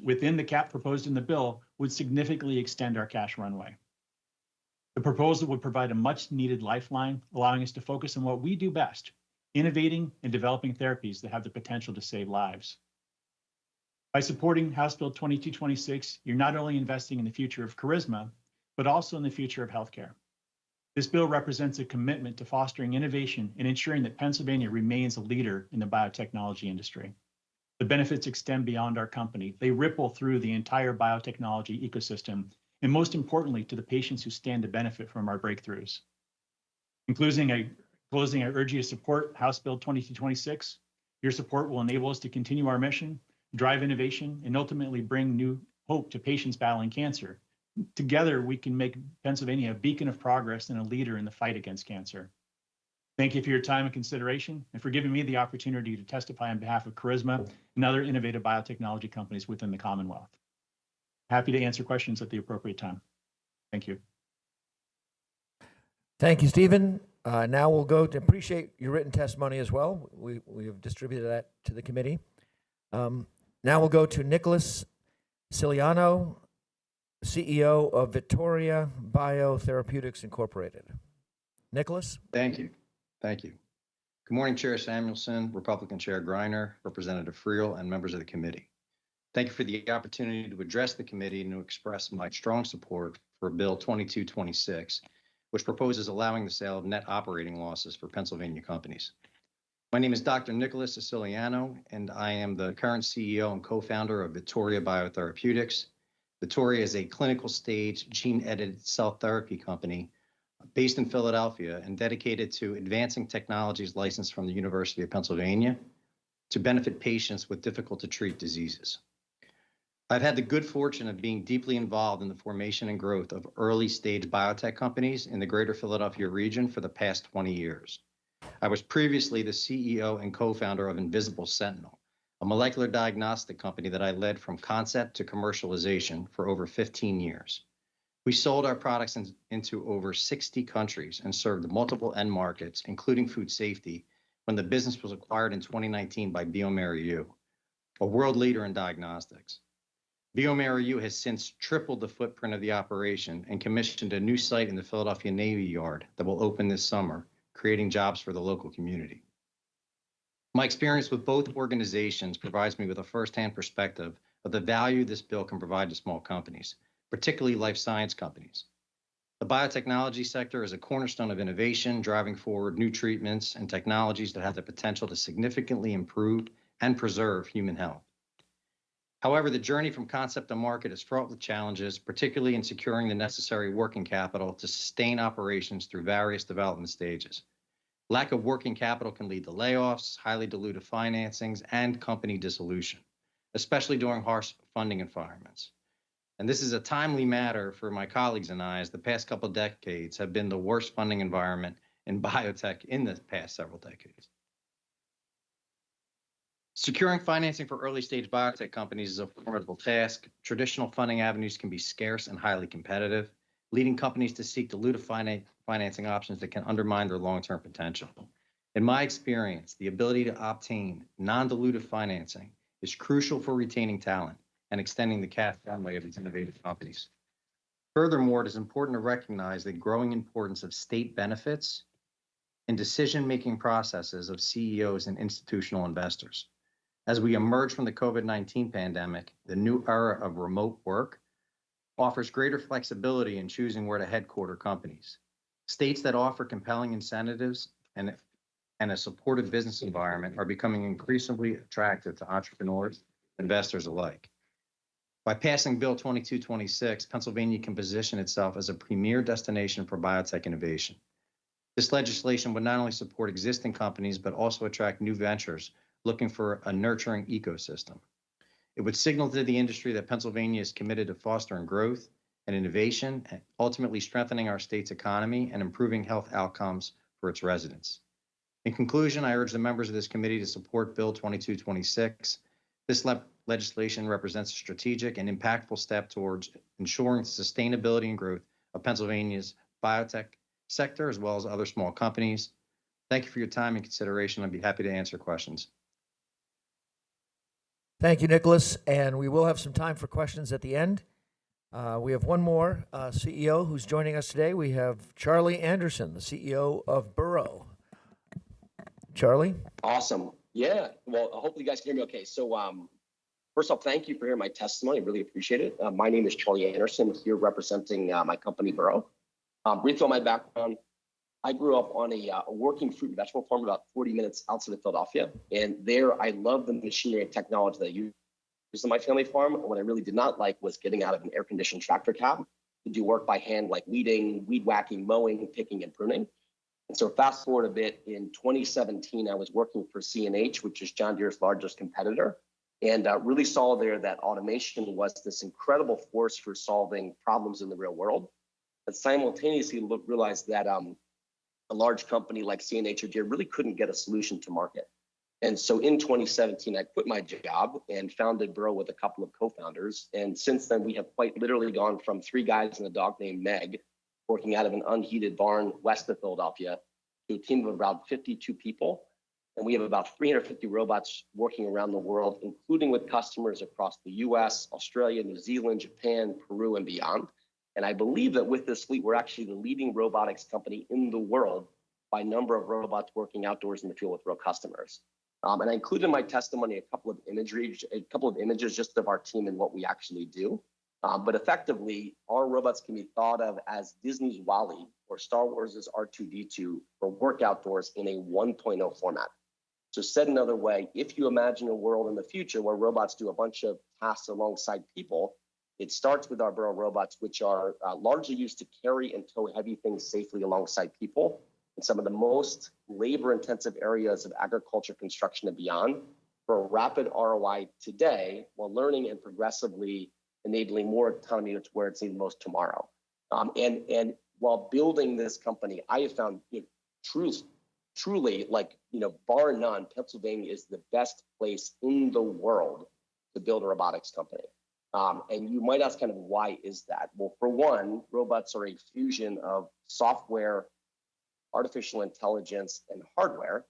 N: within the cap proposed in the bill would significantly extend our cash runway. The proposal would provide a much-needed lifeline, allowing us to focus on what we do best, innovating and developing therapies that have the potential to save lives. By supporting House Bill 2226, you're not only investing in the future of Charisma, but also in the future of healthcare. This bill represents a commitment to fostering innovation and ensuring that Pennsylvania remains a leader in the biotechnology industry. The benefits extend beyond our company. They ripple through the entire biotechnology ecosystem, and most importantly, to the patients who stand to benefit from our breakthroughs. In closing, I urge you to support House Bill 2226. Your support will enable us to continue our mission, drive innovation, and ultimately bring new hope to patients battling cancer. Together, we can make Pennsylvania a beacon of progress and a leader in the fight against cancer. Thank you for your time and consideration, and for giving me the opportunity to testify on behalf of Charisma and other innovative biotechnology companies within the Commonwealth. Happy to answer questions at the appropriate time. Thank you.
A: Thank you, Stephen. Now we'll go to appreciate your written testimony as well. We have distributed that to the committee. Now we'll go to Nicholas Siliano, CEO of Vittoria Biotherapeutics Incorporated. Nicholas?
O: Thank you. Thank you. Good morning, Chair Samuelson, Republican Chair Greiner, Representative Friel, and members of the committee. Thank you for the opportunity to address the committee and to express my strong support for Bill 2226, which proposes allowing the sale of net operating losses for Pennsylvania companies. My name is Dr. Nicholas Siciliano, and I am the current CEO and co-founder of Vittoria Biotherapeutics. Vittoria is a clinical stage gene-edited cell therapy company based in Philadelphia and dedicated to advancing technologies licensed from the University of Pennsylvania to benefit patients with difficult to treat diseases. I've had the good fortune of being deeply involved in the formation and growth of early stage biotech companies in the greater Philadelphia region for the past 20 years. I was previously the CEO and co-founder of Invisible Sentinel, a molecular diagnostic company that I led from concept to commercialization for over 15 years. We sold our products into over 60 countries and served multiple end markets, including food safety, when the business was acquired in 2019 by bioMérieux, a world leader in diagnostics. bioMérieux has since tripled the footprint of the operation and commissioned a new site in the Philadelphia Navy Yard that will open this summer, creating jobs for the local community. My experience with both organizations provides me with a firsthand perspective of the value this bill can provide to small companies, particularly life science companies. The biotechnology sector is a cornerstone of innovation, driving forward new treatments and technologies that have the potential to significantly improve and preserve human health. However, the journey from concept to market is fraught with challenges, particularly in securing the necessary working capital to sustain operations through various development stages. Lack of working capital can lead to layoffs, highly dilutive financings, and company dissolution, especially during harsh funding environments. And this is a timely matter for my colleagues and I, as the past couple of decades have been the worst funding environment in biotech in the past several decades. Securing financing for early-stage biotech companies is a formidable task. Traditional funding avenues can be scarce and highly competitive, leading companies to seek dilutive financing options that can undermine their long-term potential. In my experience, the ability to obtain non-dilutive financing is crucial for retaining talent and extending the cash runway of these innovative companies. Furthermore, it is important to recognize the growing importance of state benefits in decision-making processes of CEOs and institutional investors. As we emerge from the COVID-19 pandemic, the new era of remote work offers greater flexibility in choosing where to headquarter companies. States that offer compelling incentives and a supportive business environment are becoming increasingly attractive to entrepreneurs, investors alike. By passing Bill 2226, Pennsylvania can position itself as a premier destination for biotech innovation. This legislation would not only support existing companies, but also attract new ventures looking for a nurturing ecosystem. It would signal to the industry that Pennsylvania is committed to fostering growth and innovation, and ultimately strengthening our state's economy and improving health outcomes for its residents. In conclusion, I urge the members of this committee to support Bill 2226. This legislation represents a strategic and impactful step towards ensuring the sustainability and growth of Pennsylvania's biotech sector, as well as other small companies. Thank you for your time and consideration. I'd be happy to answer questions.
A: Thank you, Nicholas. And we will have some time for questions at the end. We have one more CEO who's joining us today. We have Charlie Anderson, the CEO of Burrow. Charlie?
P: Awesome. Yeah. Well, hopefully you guys can hear me okay. So first off, thank you for hearing my testimony. I really appreciate it. My name is Charlie Anderson, here representing my company, Burrow. Briefly on my background, I grew up on a working fruit and vegetable farm about 40 minutes outside of Philadelphia. And there I loved the machinery and technology that I used on my family farm. And what I really did not like was getting out of an air-conditioned tractor cab to do work by hand like weeding, weed whacking, mowing, picking, and pruning. And so fast forward a bit, in 2017, I was working for CNH, which is John Deere's largest competitor, and really saw there that automation was this incredible force for solving problems in the real world. But simultaneously realized that a large company like CNH or Deere really couldn't get a solution to market. And so in 2017, I quit my job and founded Burrow with a couple of co-founders. And since then, we have quite literally gone from 3 guys and a dog named Meg, working out of an unheated barn west of Philadelphia, to a team of about 52 people. And we have about 350 robots working around the world, including with customers across the US, Australia, New Zealand, Japan, Peru, and beyond. And I believe that with this fleet, we're actually the leading robotics company in the world by number of robots working outdoors in the field with real customers. And I included in my testimony a couple of images just of our team and what we actually do. But effectively, our robots can be thought of as Disney's WALL-E or Star Wars' R2-D2 for work outdoors in a 1.0 format. So said another way, if you imagine a world in the future where robots do a bunch of tasks alongside people, it starts with our Burrow robots, which are largely used to carry and tow heavy things safely alongside people in some of the most labor-intensive areas of agriculture, construction, and beyond, for a rapid ROI today, while learning and progressively enabling more autonomy to where it's needed most tomorrow. And while building this company, I have found truly, like, bar none, Pennsylvania is the best place in the world to build a robotics company. And you might ask kind of why is that? Well, for one, robots are a fusion of software, artificial intelligence, and hardware.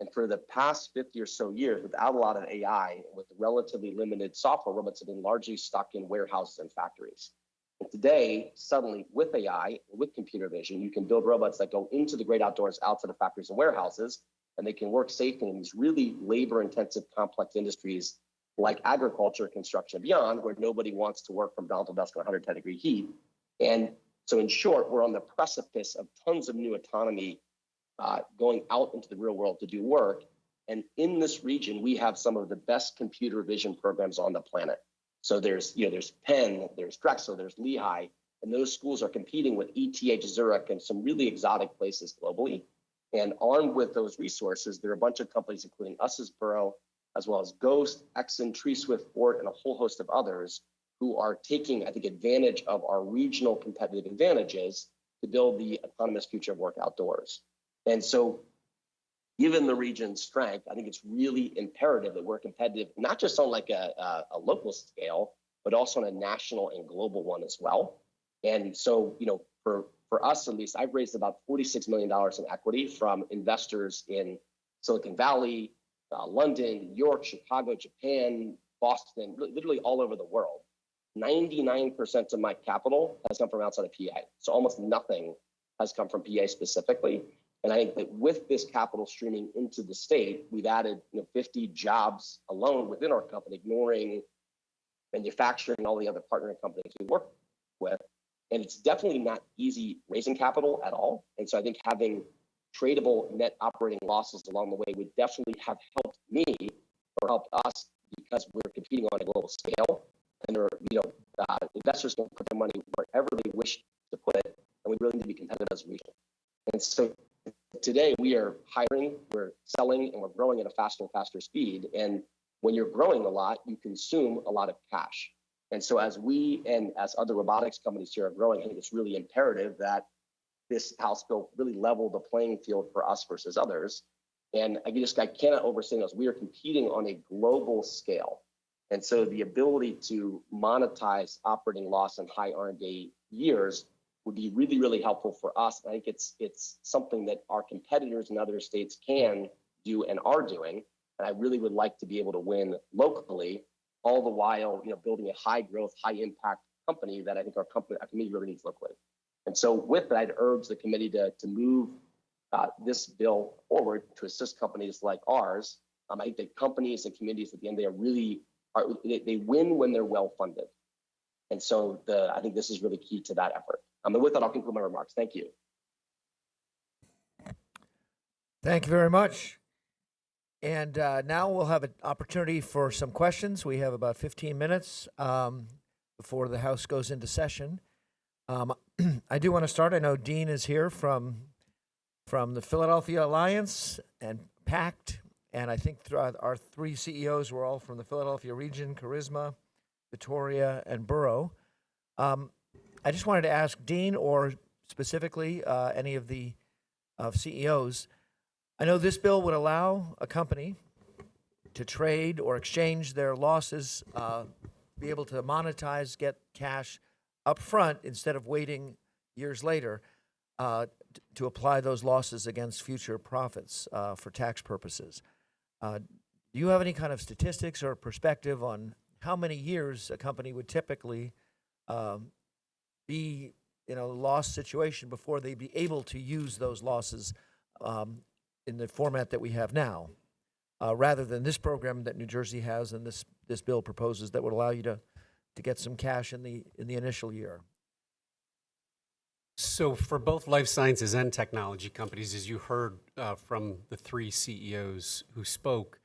P: And for the past 50 or so years, without a lot of AI, with relatively limited software, robots have been largely stuck in warehouses and factories. And today, suddenly with AI, with computer vision, you can build robots that go into the great outdoors, out to the factories and warehouses, and they can work safely in these really labor-intensive, complex industries like agriculture, construction, and beyond, where nobody wants to work from dawn till dusk in 110-degree heat. And so in short, we're on the precipice of tons of new autonomy going out into the real world to do work. And in this region, we have some of the best computer vision programs on the planet. So there's Penn, there's Drexel, there's Lehigh, and those schools are competing with ETH, Zurich, and some really exotic places globally. And armed with those resources, there are a bunch of companies, including us as Burrow, as well as Ghost, Exxon, TreeSwift, Ford, and a whole host of others who are taking, I think, advantage of our regional competitive advantages to build the autonomous future of work outdoors. And so given the region's strength, I think it's really imperative that we're competitive, not just on like a local scale, but also on a national and global one as well. And so, for us, at least, I've raised about $46 million in equity from investors in Silicon Valley, London, New York, Chicago, Japan, Boston, literally all over the world. 99% of my capital has come from outside of PA. So almost nothing has come from PA specifically. And I think that with this capital streaming into the state, we've added 50 jobs alone within our company, ignoring manufacturing and all the other partnering companies we work with. And it's definitely not easy raising capital at all. And so I think having tradable net operating losses along the way would definitely have helped me or helped us because we're competing on a global scale. And there are, investors can put their money wherever they wish to put it. And we really need to be competitive as a region. And so today we are hiring, we're selling, and we're growing at a faster and faster speed. And when you're growing a lot, you consume a lot of cash. And so as we and as other robotics companies here are growing, I think it's really imperative that this House bill really level the playing field for us versus others. And I cannot overstate this. We are competing on a global scale. And so the ability to monetize operating loss in high R&D years would be really, really helpful for us. I think it's something that our competitors in other states can do and are doing. And I really would like to be able to win locally, all the while, building a high growth, high impact company that I think our committee really needs locally. And so with that, I'd urge the committee to move this bill forward to assist companies like ours. I think that companies and communities at the end, they win when they're well funded. And so I think this is really key to that effort. And with that, I'll conclude my remarks. Thank you.
A: Thank you very much. And now we'll have an opportunity for some questions. We have about 15 minutes before the House goes into session. I do want to start. I know Dean is here from the Philadelphia Alliance and PACT, and I think our three CEOs were all from the Philadelphia region: Charisma, Victoria, and Burrow. I just wanted to ask Dean, or specifically any of the CEOs. I know this bill would allow a company to trade or exchange their losses, be able to monetize, get cash up front instead of waiting years later to apply those losses against future profits for tax purposes. Do you have any kind of statistics or perspective on how many years a company would typically be in a loss situation before they'd be able to use those losses in the format that we have now, rather than this program that New Jersey has and this bill proposes that would allow you to get some cash in the initial year?
L: So for both life sciences and technology companies, as you heard from the three CEOs who spoke,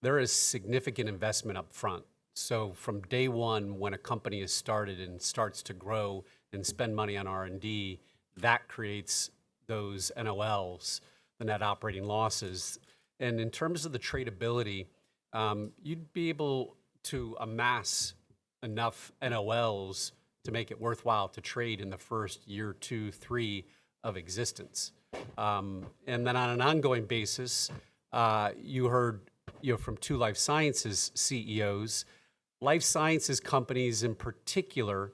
L: there is significant investment up front. So from day one, when a company is started and starts to grow and spend money on R&D, that creates those NOLs, the net operating losses. And in terms of the tradability, you'd be able to amass enough NOLs to make it worthwhile to trade in the first year, 2, 3 of existence. And then on an ongoing basis, you heard from two life sciences CEOs. Life sciences companies in particular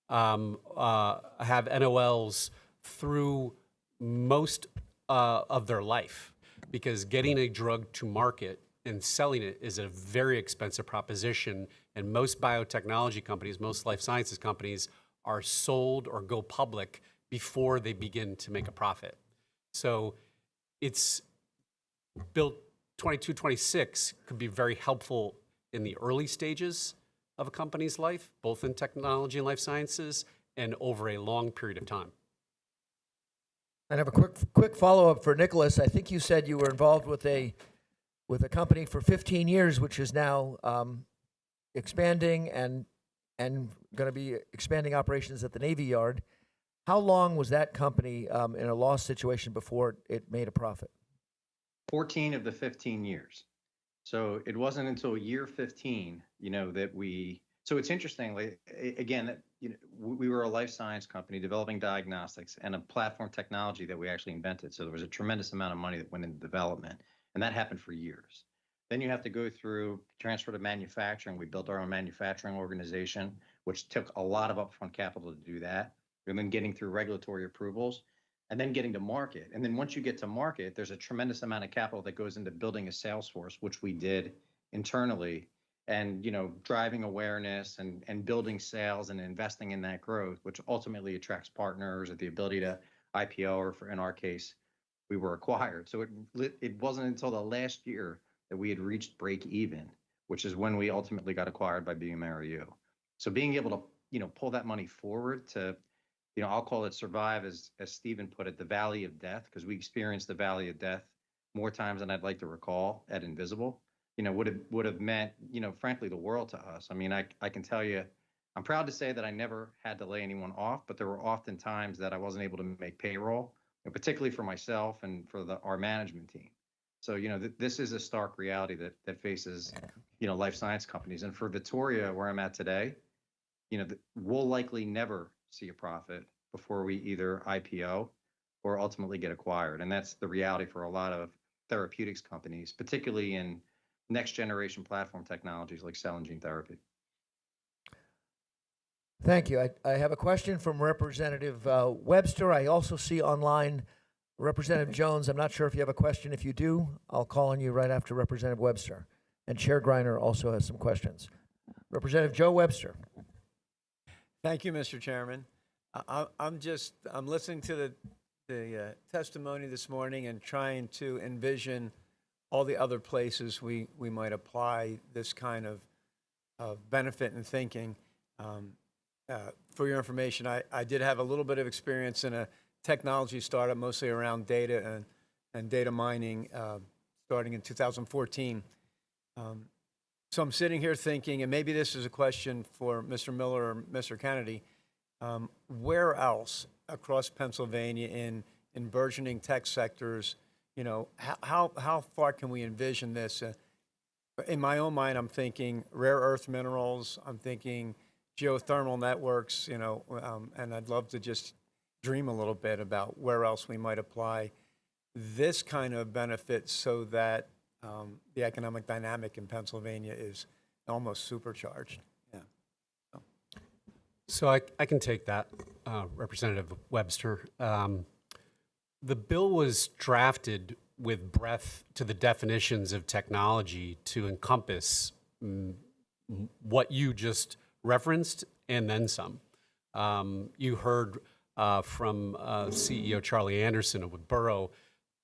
L: have NOLs through most of their life. because getting a drug to market and selling it is a very expensive proposition. And most biotechnology companies, most life sciences companies are sold or go public before they begin to make a profit. So it's Bill 2226 could be very helpful in the early stages of a company's life, both in technology and life sciences, and over a long period of time.
A: I have a quick follow-up for Nicholas. I think you said you were involved with a company for 15 years, which is now expanding and going to be expanding operations at the Navy Yard. How long was that company in a loss situation before it made a profit?
O: 14 of the 15 years. So it wasn't until year 15, that so it's interesting, again, that, we were a life science company developing diagnostics and a platform technology that we actually invented. So there was a tremendous amount of money that went into development, and that happened for years. Then you have to go through transfer to manufacturing. We built our own manufacturing organization, which took a lot of upfront capital to do that. And then getting through regulatory approvals, and then getting to market. And then once you get to market, there's a tremendous amount of capital that goes into building a sales force, which we did internally, and driving awareness and building sales and investing in that growth, which ultimately attracts partners or the ability to IPO, or in our case, we were acquired. So it wasn't until the last year that we had reached break even, which is when we ultimately got acquired by bioMérieux. So being able to pull that money forward to, I'll call it survive, as Stephen put it, the valley of death, because we experienced the valley of death more times than I'd like to recall at Invisible, would have meant, frankly, the world to us. I mean, I can tell you, I'm proud to say that I never had to lay anyone off, but there were often times that I wasn't able to make payroll, particularly for myself and for our management team. So, this is a stark reality that faces, life science companies. And for Vittoria, where I'm at today, we'll likely never see a profit before we either IPO or ultimately get acquired. And that's the reality for a lot of therapeutics companies, particularly in next generation platform technologies like cell and gene therapy.
A: Thank you. I have a question from Representative Webster. I also see online Representative Jones. I'm not sure if you have a question. If you do, I'll call on you right after Representative Webster. And Chair Greiner also has some questions. Representative Joe Webster.
Q: Thank you, Mr. Chairman. I'm listening to the testimony this morning and trying to envision all the other places we might apply this kind of benefit and thinking. For your information, I did have a little bit of experience in a technology startup, mostly around data and data mining, starting in 2014. So I'm sitting here thinking, and maybe this is a question for Mr. Miller or Mr. Kennedy, where else across Pennsylvania in burgeoning tech sectors, how far can we envision this? In my own mind, I'm thinking rare earth minerals, I'm thinking geothermal networks, and I'd love to just dream a little bit about where else we might apply this kind of benefit so that the economic dynamic in Pennsylvania is almost supercharged. Yeah.
L: So I can take that, Representative Webster. The bill was drafted with breadth to the definitions of technology to encompass what you just referenced and then some. You heard from CEO Charlie Anderson of Borough,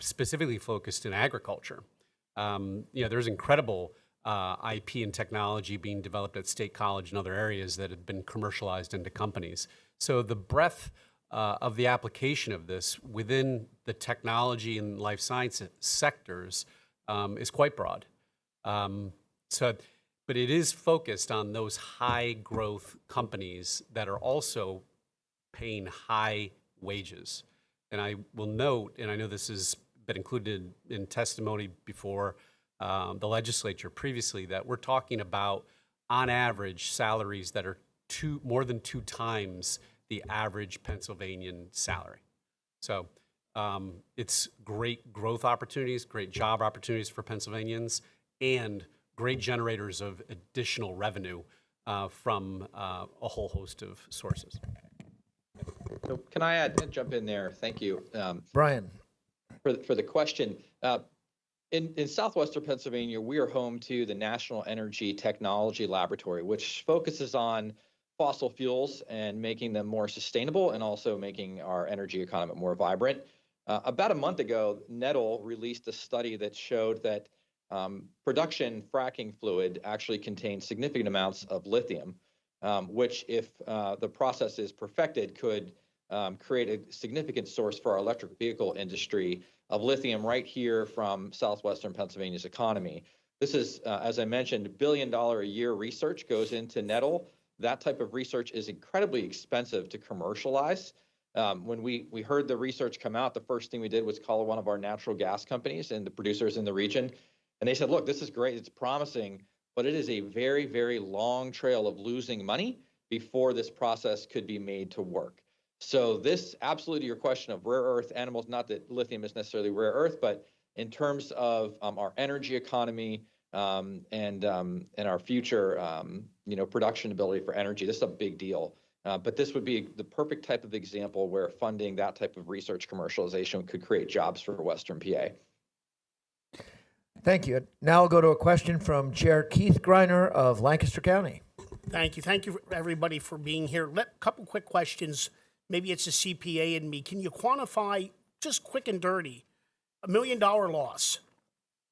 L: specifically focused in agriculture. There's incredible IP and technology being developed at State College and other areas that have been commercialized into companies. So the breadth of the application of this within the technology and life science sectors is quite broad. But it is focused on those high growth companies that are also paying high wages. And I will note, and I know this has been included in testimony before the legislature previously, that we're talking about, on average, salaries that are more than 2 times the average Pennsylvanian salary. So it's great growth opportunities, great job opportunities for Pennsylvanians, and great generators of additional revenue from a whole host of sources.
M: So can I jump in there? Thank you.
A: Brian.
M: For the question. In southwestern Pennsylvania, we are home to the National Energy Technology Laboratory, which focuses on fossil fuels and making them more sustainable and also making our energy economy more vibrant. About a month ago, Nettle released a study that showed that production fracking fluid actually contains significant amounts of lithium, which, if the process is perfected, could create a significant source for our electric vehicle industry of lithium right here from southwestern Pennsylvania's economy. This is, as I mentioned, $1 billion a year research goes into Nettle. That type of research is incredibly expensive to commercialize. When we heard the research come out, the first thing we did was call one of our natural gas companies and the producers in the region. And they said, look, this is great, it's promising, but it is a very, very long trail of losing money before this process could be made to work. So this, absolutely to your question of rare earth animals, not that lithium is necessarily rare earth, but in terms of our energy economy and our future, production ability for energy, this is a big deal. But this would be the perfect type of example where funding that type of research commercialization could create jobs for Western PA.
A: Thank you. Now I'll go to a question from Chair Keith Greiner of Lancaster County.
R: Thank you. Thank you, everybody, for being here. A couple quick questions. Maybe it's a CPA in me. Can you quantify, just quick and dirty, $1 million loss?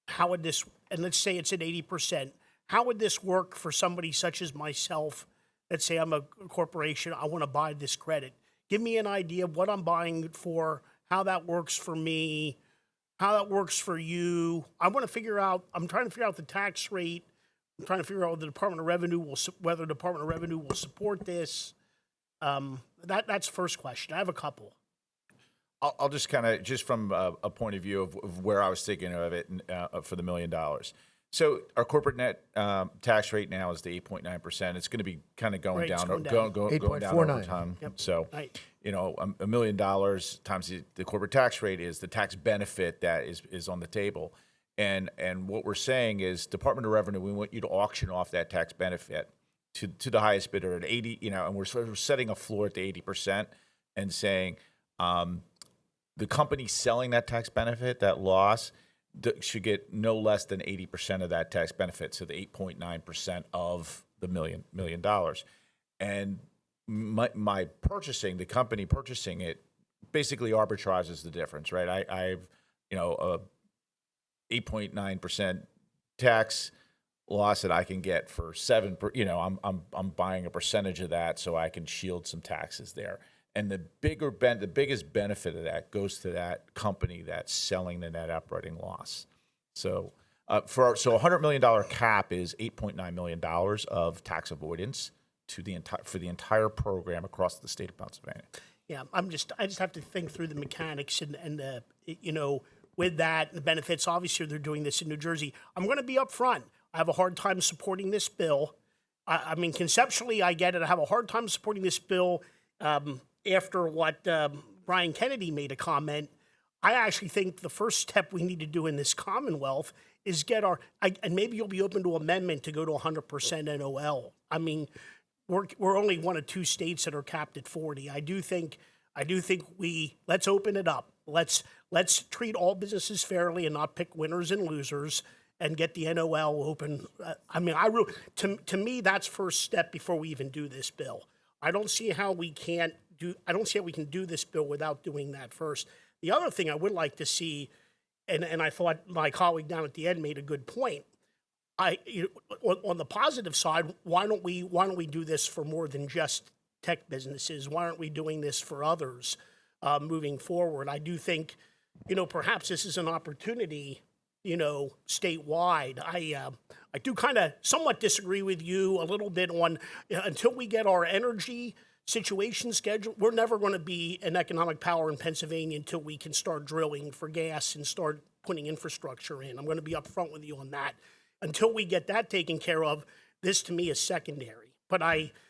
R: How would this, and let's say it's at 80%, how would this work for somebody such as myself? Let's say I'm a corporation, I want to buy this credit. Give me an idea of what I'm buying it for, how that works for me, how that works for you. I'm trying to figure out the tax rate. I'm trying to figure out whether the Department of Revenue will support this. That's the first question. I have a couple.
K: I'll just kind of, just from a point of view of where I was thinking of it for the $1 million. So our corporate net tax rate now is the 8.9%. It's going to be kind of going down over time.
R: Yep.
K: So,
R: right.
K: $1 million times the corporate tax rate is the tax benefit that is on the table. And what we're saying is, Department of Revenue, we want you to auction off that tax benefit to the highest bidder at 80, and we're sort of setting a floor at the 80% and saying the company selling that tax benefit, that loss, should get no less than 80% of that tax benefit, so the 8.9% of the $1 million. And my purchasing, the company purchasing it, basically arbitrages the difference, right? I've a 8.9% tax loss that I can get for 7%. I'm buying a percentage of that so I can shield some taxes there. And the biggest benefit of that goes to that company that's selling the net operating loss. So, so $100 million cap is $8.9 million of tax avoidance for the entire program across the state of Pennsylvania.
R: Yeah, I just have to think through the mechanics and with that and the benefits. Obviously, they're doing this in New Jersey. I'm going to be upfront. I have a hard time supporting this bill. I mean, conceptually, I get it. I have a hard time supporting this bill. After what Brian Kennedy made a comment, I actually think the first step we need to do in this Commonwealth is get and maybe you'll be open to amendment to go to 100% NOL. I mean, we're only one of two states that are capped at 40. I do think let's open it up. Let's treat all businesses fairly and not pick winners and losers and get the NOL open. To me, that's first step before we even do this bill. I don't see how we can do this bill without doing that first. The other thing I would like to see, and I thought my colleague down at the end made a good point. On the positive side, why don't we do this for more than just tech businesses? Why aren't we doing this for others moving forward? I do think, perhaps this is an opportunity, statewide. I do kind of somewhat disagree with you a little bit on until we get our energy situation scheduled. We're never going to be an economic power in Pennsylvania until we can start drilling for gas and start putting infrastructure in. I'm going to be upfront with you on that. Until we get that taken care of, this to me is secondary.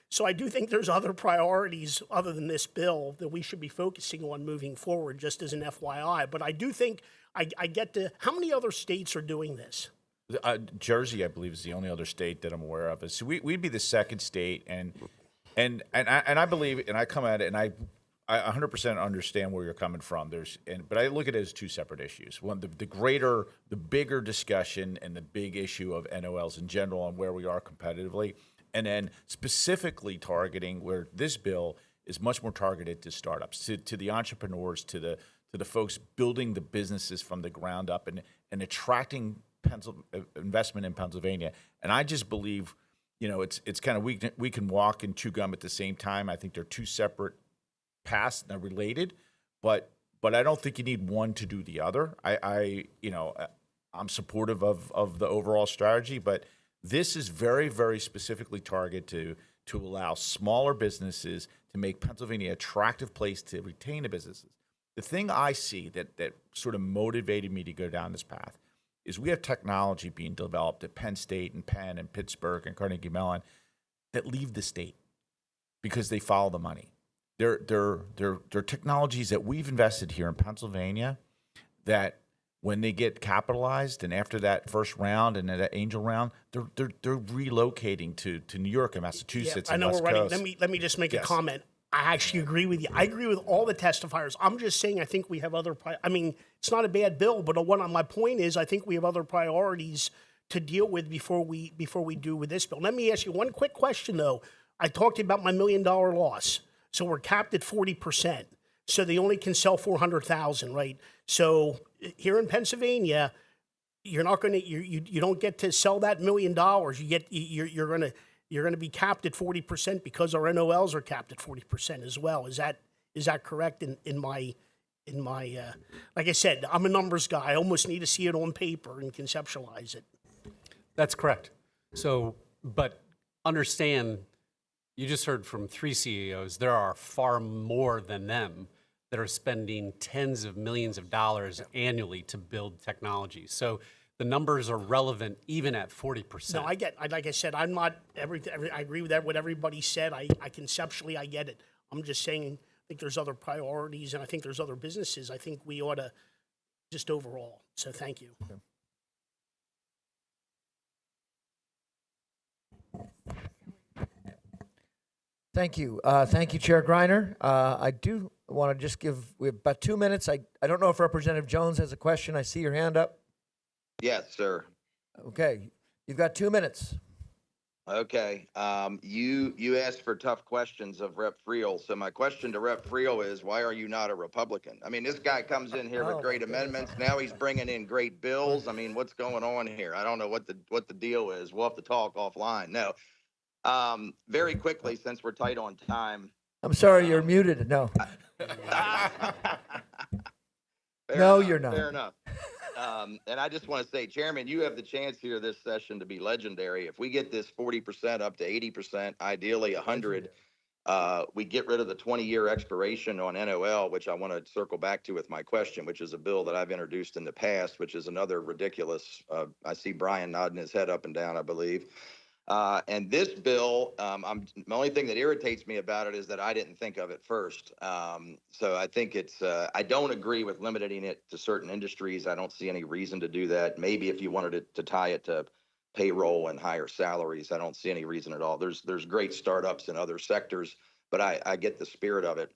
R: So I do think there's other priorities other than this bill that we should be focusing on moving forward, just as an FYI. But I do think I get to, how many other states are doing this?
K: Jersey, I believe, is the only other state that I'm aware of. So we'd be the second state, and I believe, and I come at it, and I 100% understand where you're coming from. But I look at it as two separate issues. One, the bigger discussion and the big issue of NOLs in general and where we are competitively, and then specifically targeting where this bill is much more targeted to startups, to the entrepreneurs, to the folks building the businesses from the ground up and attracting investment in Pennsylvania. And I just believe, it's kind of we can walk and chew gum at the same time. I think they're two separate paths, they're related, but I don't think you need one to do the other. I'm supportive of the overall strategy, but this is very, very specifically targeted to allow smaller businesses to make Pennsylvania an attractive place to retain the businesses. The thing I see that sort of motivated me to go down this path is we have technology being developed at Penn State and Penn and Pittsburgh and Carnegie Mellon that leave the state because they follow the money. They're technologies that we've invested here in Pennsylvania that when they get capitalized and after that first round and that angel round, they're relocating to New York and Massachusetts.
R: I
K: and
R: know
K: West
R: we're running.
K: Coast.
R: Let me just make a
K: Yes.
R: comment. I actually agree with you. I agree with all the testifiers. I'm just saying I think we have other. It's not a bad bill, but my point is I think we have other priorities to deal with before we do with this bill. Let me ask you one quick question though. I talked about my $1 million loss. So we're capped at 40%. So they only can sell 400,000, right? So here in Pennsylvania, you're not going to you don't get to sell that $1 million. You're going to be capped at 40% because our NOLs are capped at 40% as well. Is that correct? In my like I said, I'm a numbers guy. I almost need to see it on paper and conceptualize it.
L: That's correct. So, but understand, you just heard from 3 CEOs. There are far more than them that are spending tens of millions of dollars annually to build technology. So the numbers are relevant even at 40%.
R: No, like I said, I'm not I agree with what everybody said. I conceptually, I get it. I'm just saying, I think there's other priorities and I think there's other businesses. I think we ought to just overall. So thank you. Okay.
A: Thank you. Thank you, Chair Greiner. I do want to just we have about 2 minutes. I don't know if Representative Jones has a question. I see your hand up.
J: Yes, sir.
A: Okay. You've got 2 minutes.
J: Okay. You asked for tough questions of Rep. Friel. So my question to Rep. Friel is, why are you not a Republican? I mean, this guy comes in here with great amendments. Now he's bringing in great bills. I mean, what's going on here? I don't know what the deal is. We'll have to talk offline. No. Very quickly, since we're tight on time.
A: I'm sorry, you're muted. No. You're not.
J: Fair enough. And I just want to say, Chairman, you have the chance here this session to be legendary. If we get this 40% up to 80%, ideally 100, we get rid of the 20-year expiration on NOL, which I want to circle back to with my question, which is a bill that I've introduced in the past, which is another ridiculous. I see Brian nodding his head up and down, I believe. And this bill, the only thing that irritates me about it is that I didn't think of it first. So I think I don't agree with limiting it to certain industries. I don't see any reason to do that. Maybe if you wanted to tie it to payroll and higher salaries, I don't see any reason at all. There's great startups in other sectors, but I get the spirit of it.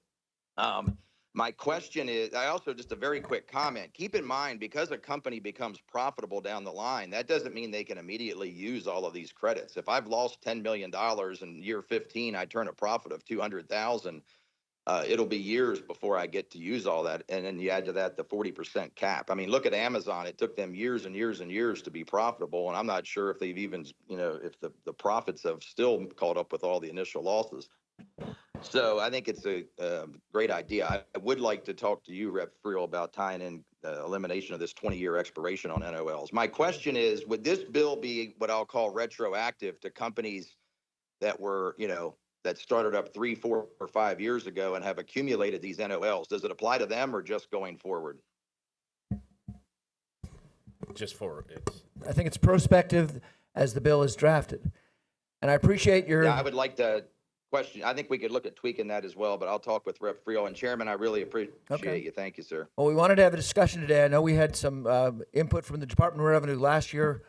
J: My question is, I also just a very quick comment. Keep in mind, because a company becomes profitable down the line, that doesn't mean they can immediately use all of these credits. If I've lost $10 million in year 15, I turn a profit of $200,000. It'll be years before I get to use all that. And then you add to that the 40% cap. I mean, look at Amazon. It took them years and years and years to be profitable. And I'm not sure if they've even, if the profits have still caught up with all the initial losses. So I think it's a great idea. I would like to talk to you, Rep. Friel, about tying in the elimination of this 20-year expiration on NOLs. My question is, would this bill be what I'll call retroactive to companies that were, that started up 3, 4, or 5 years ago and have accumulated these NOLs? Does it apply to them or just going forward?
K: Just forward.
A: I think it's prospective as the bill is drafted. And I appreciate your...
J: Yeah, I would like to... question. I think we could look at tweaking that as well, but I'll talk with Rep. Friel. And Chairman, I really appreciate you. Thank you, sir.
A: Well, we wanted to have a discussion today. I know we had some input from the Department of Revenue last year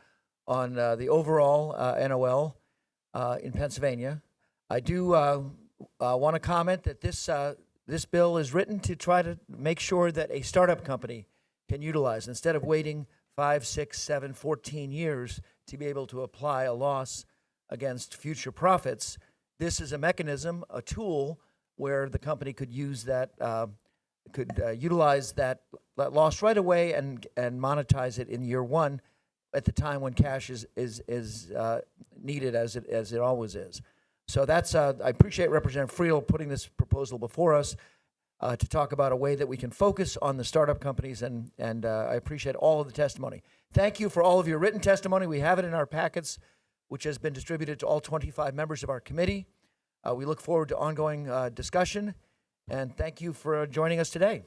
A: on the overall NOL in Pennsylvania. I do want to comment that this this bill is written to try to make sure that a startup company can utilize, instead of waiting 5, 6, 7, 14 years to be able to apply a loss against future profits, this is a mechanism, a tool where the company could use that, utilize that loss right away and monetize it in year one at the time when cash is needed, as it always is. So that's I appreciate Representative Friel putting this proposal before us to talk about a way that we can focus on the startup companies, and I appreciate all of the testimony. Thank you for all of your written testimony. We have it in our packets, which has been distributed to all 25 members of our committee. We look forward to ongoing discussion, and thank you for joining us today.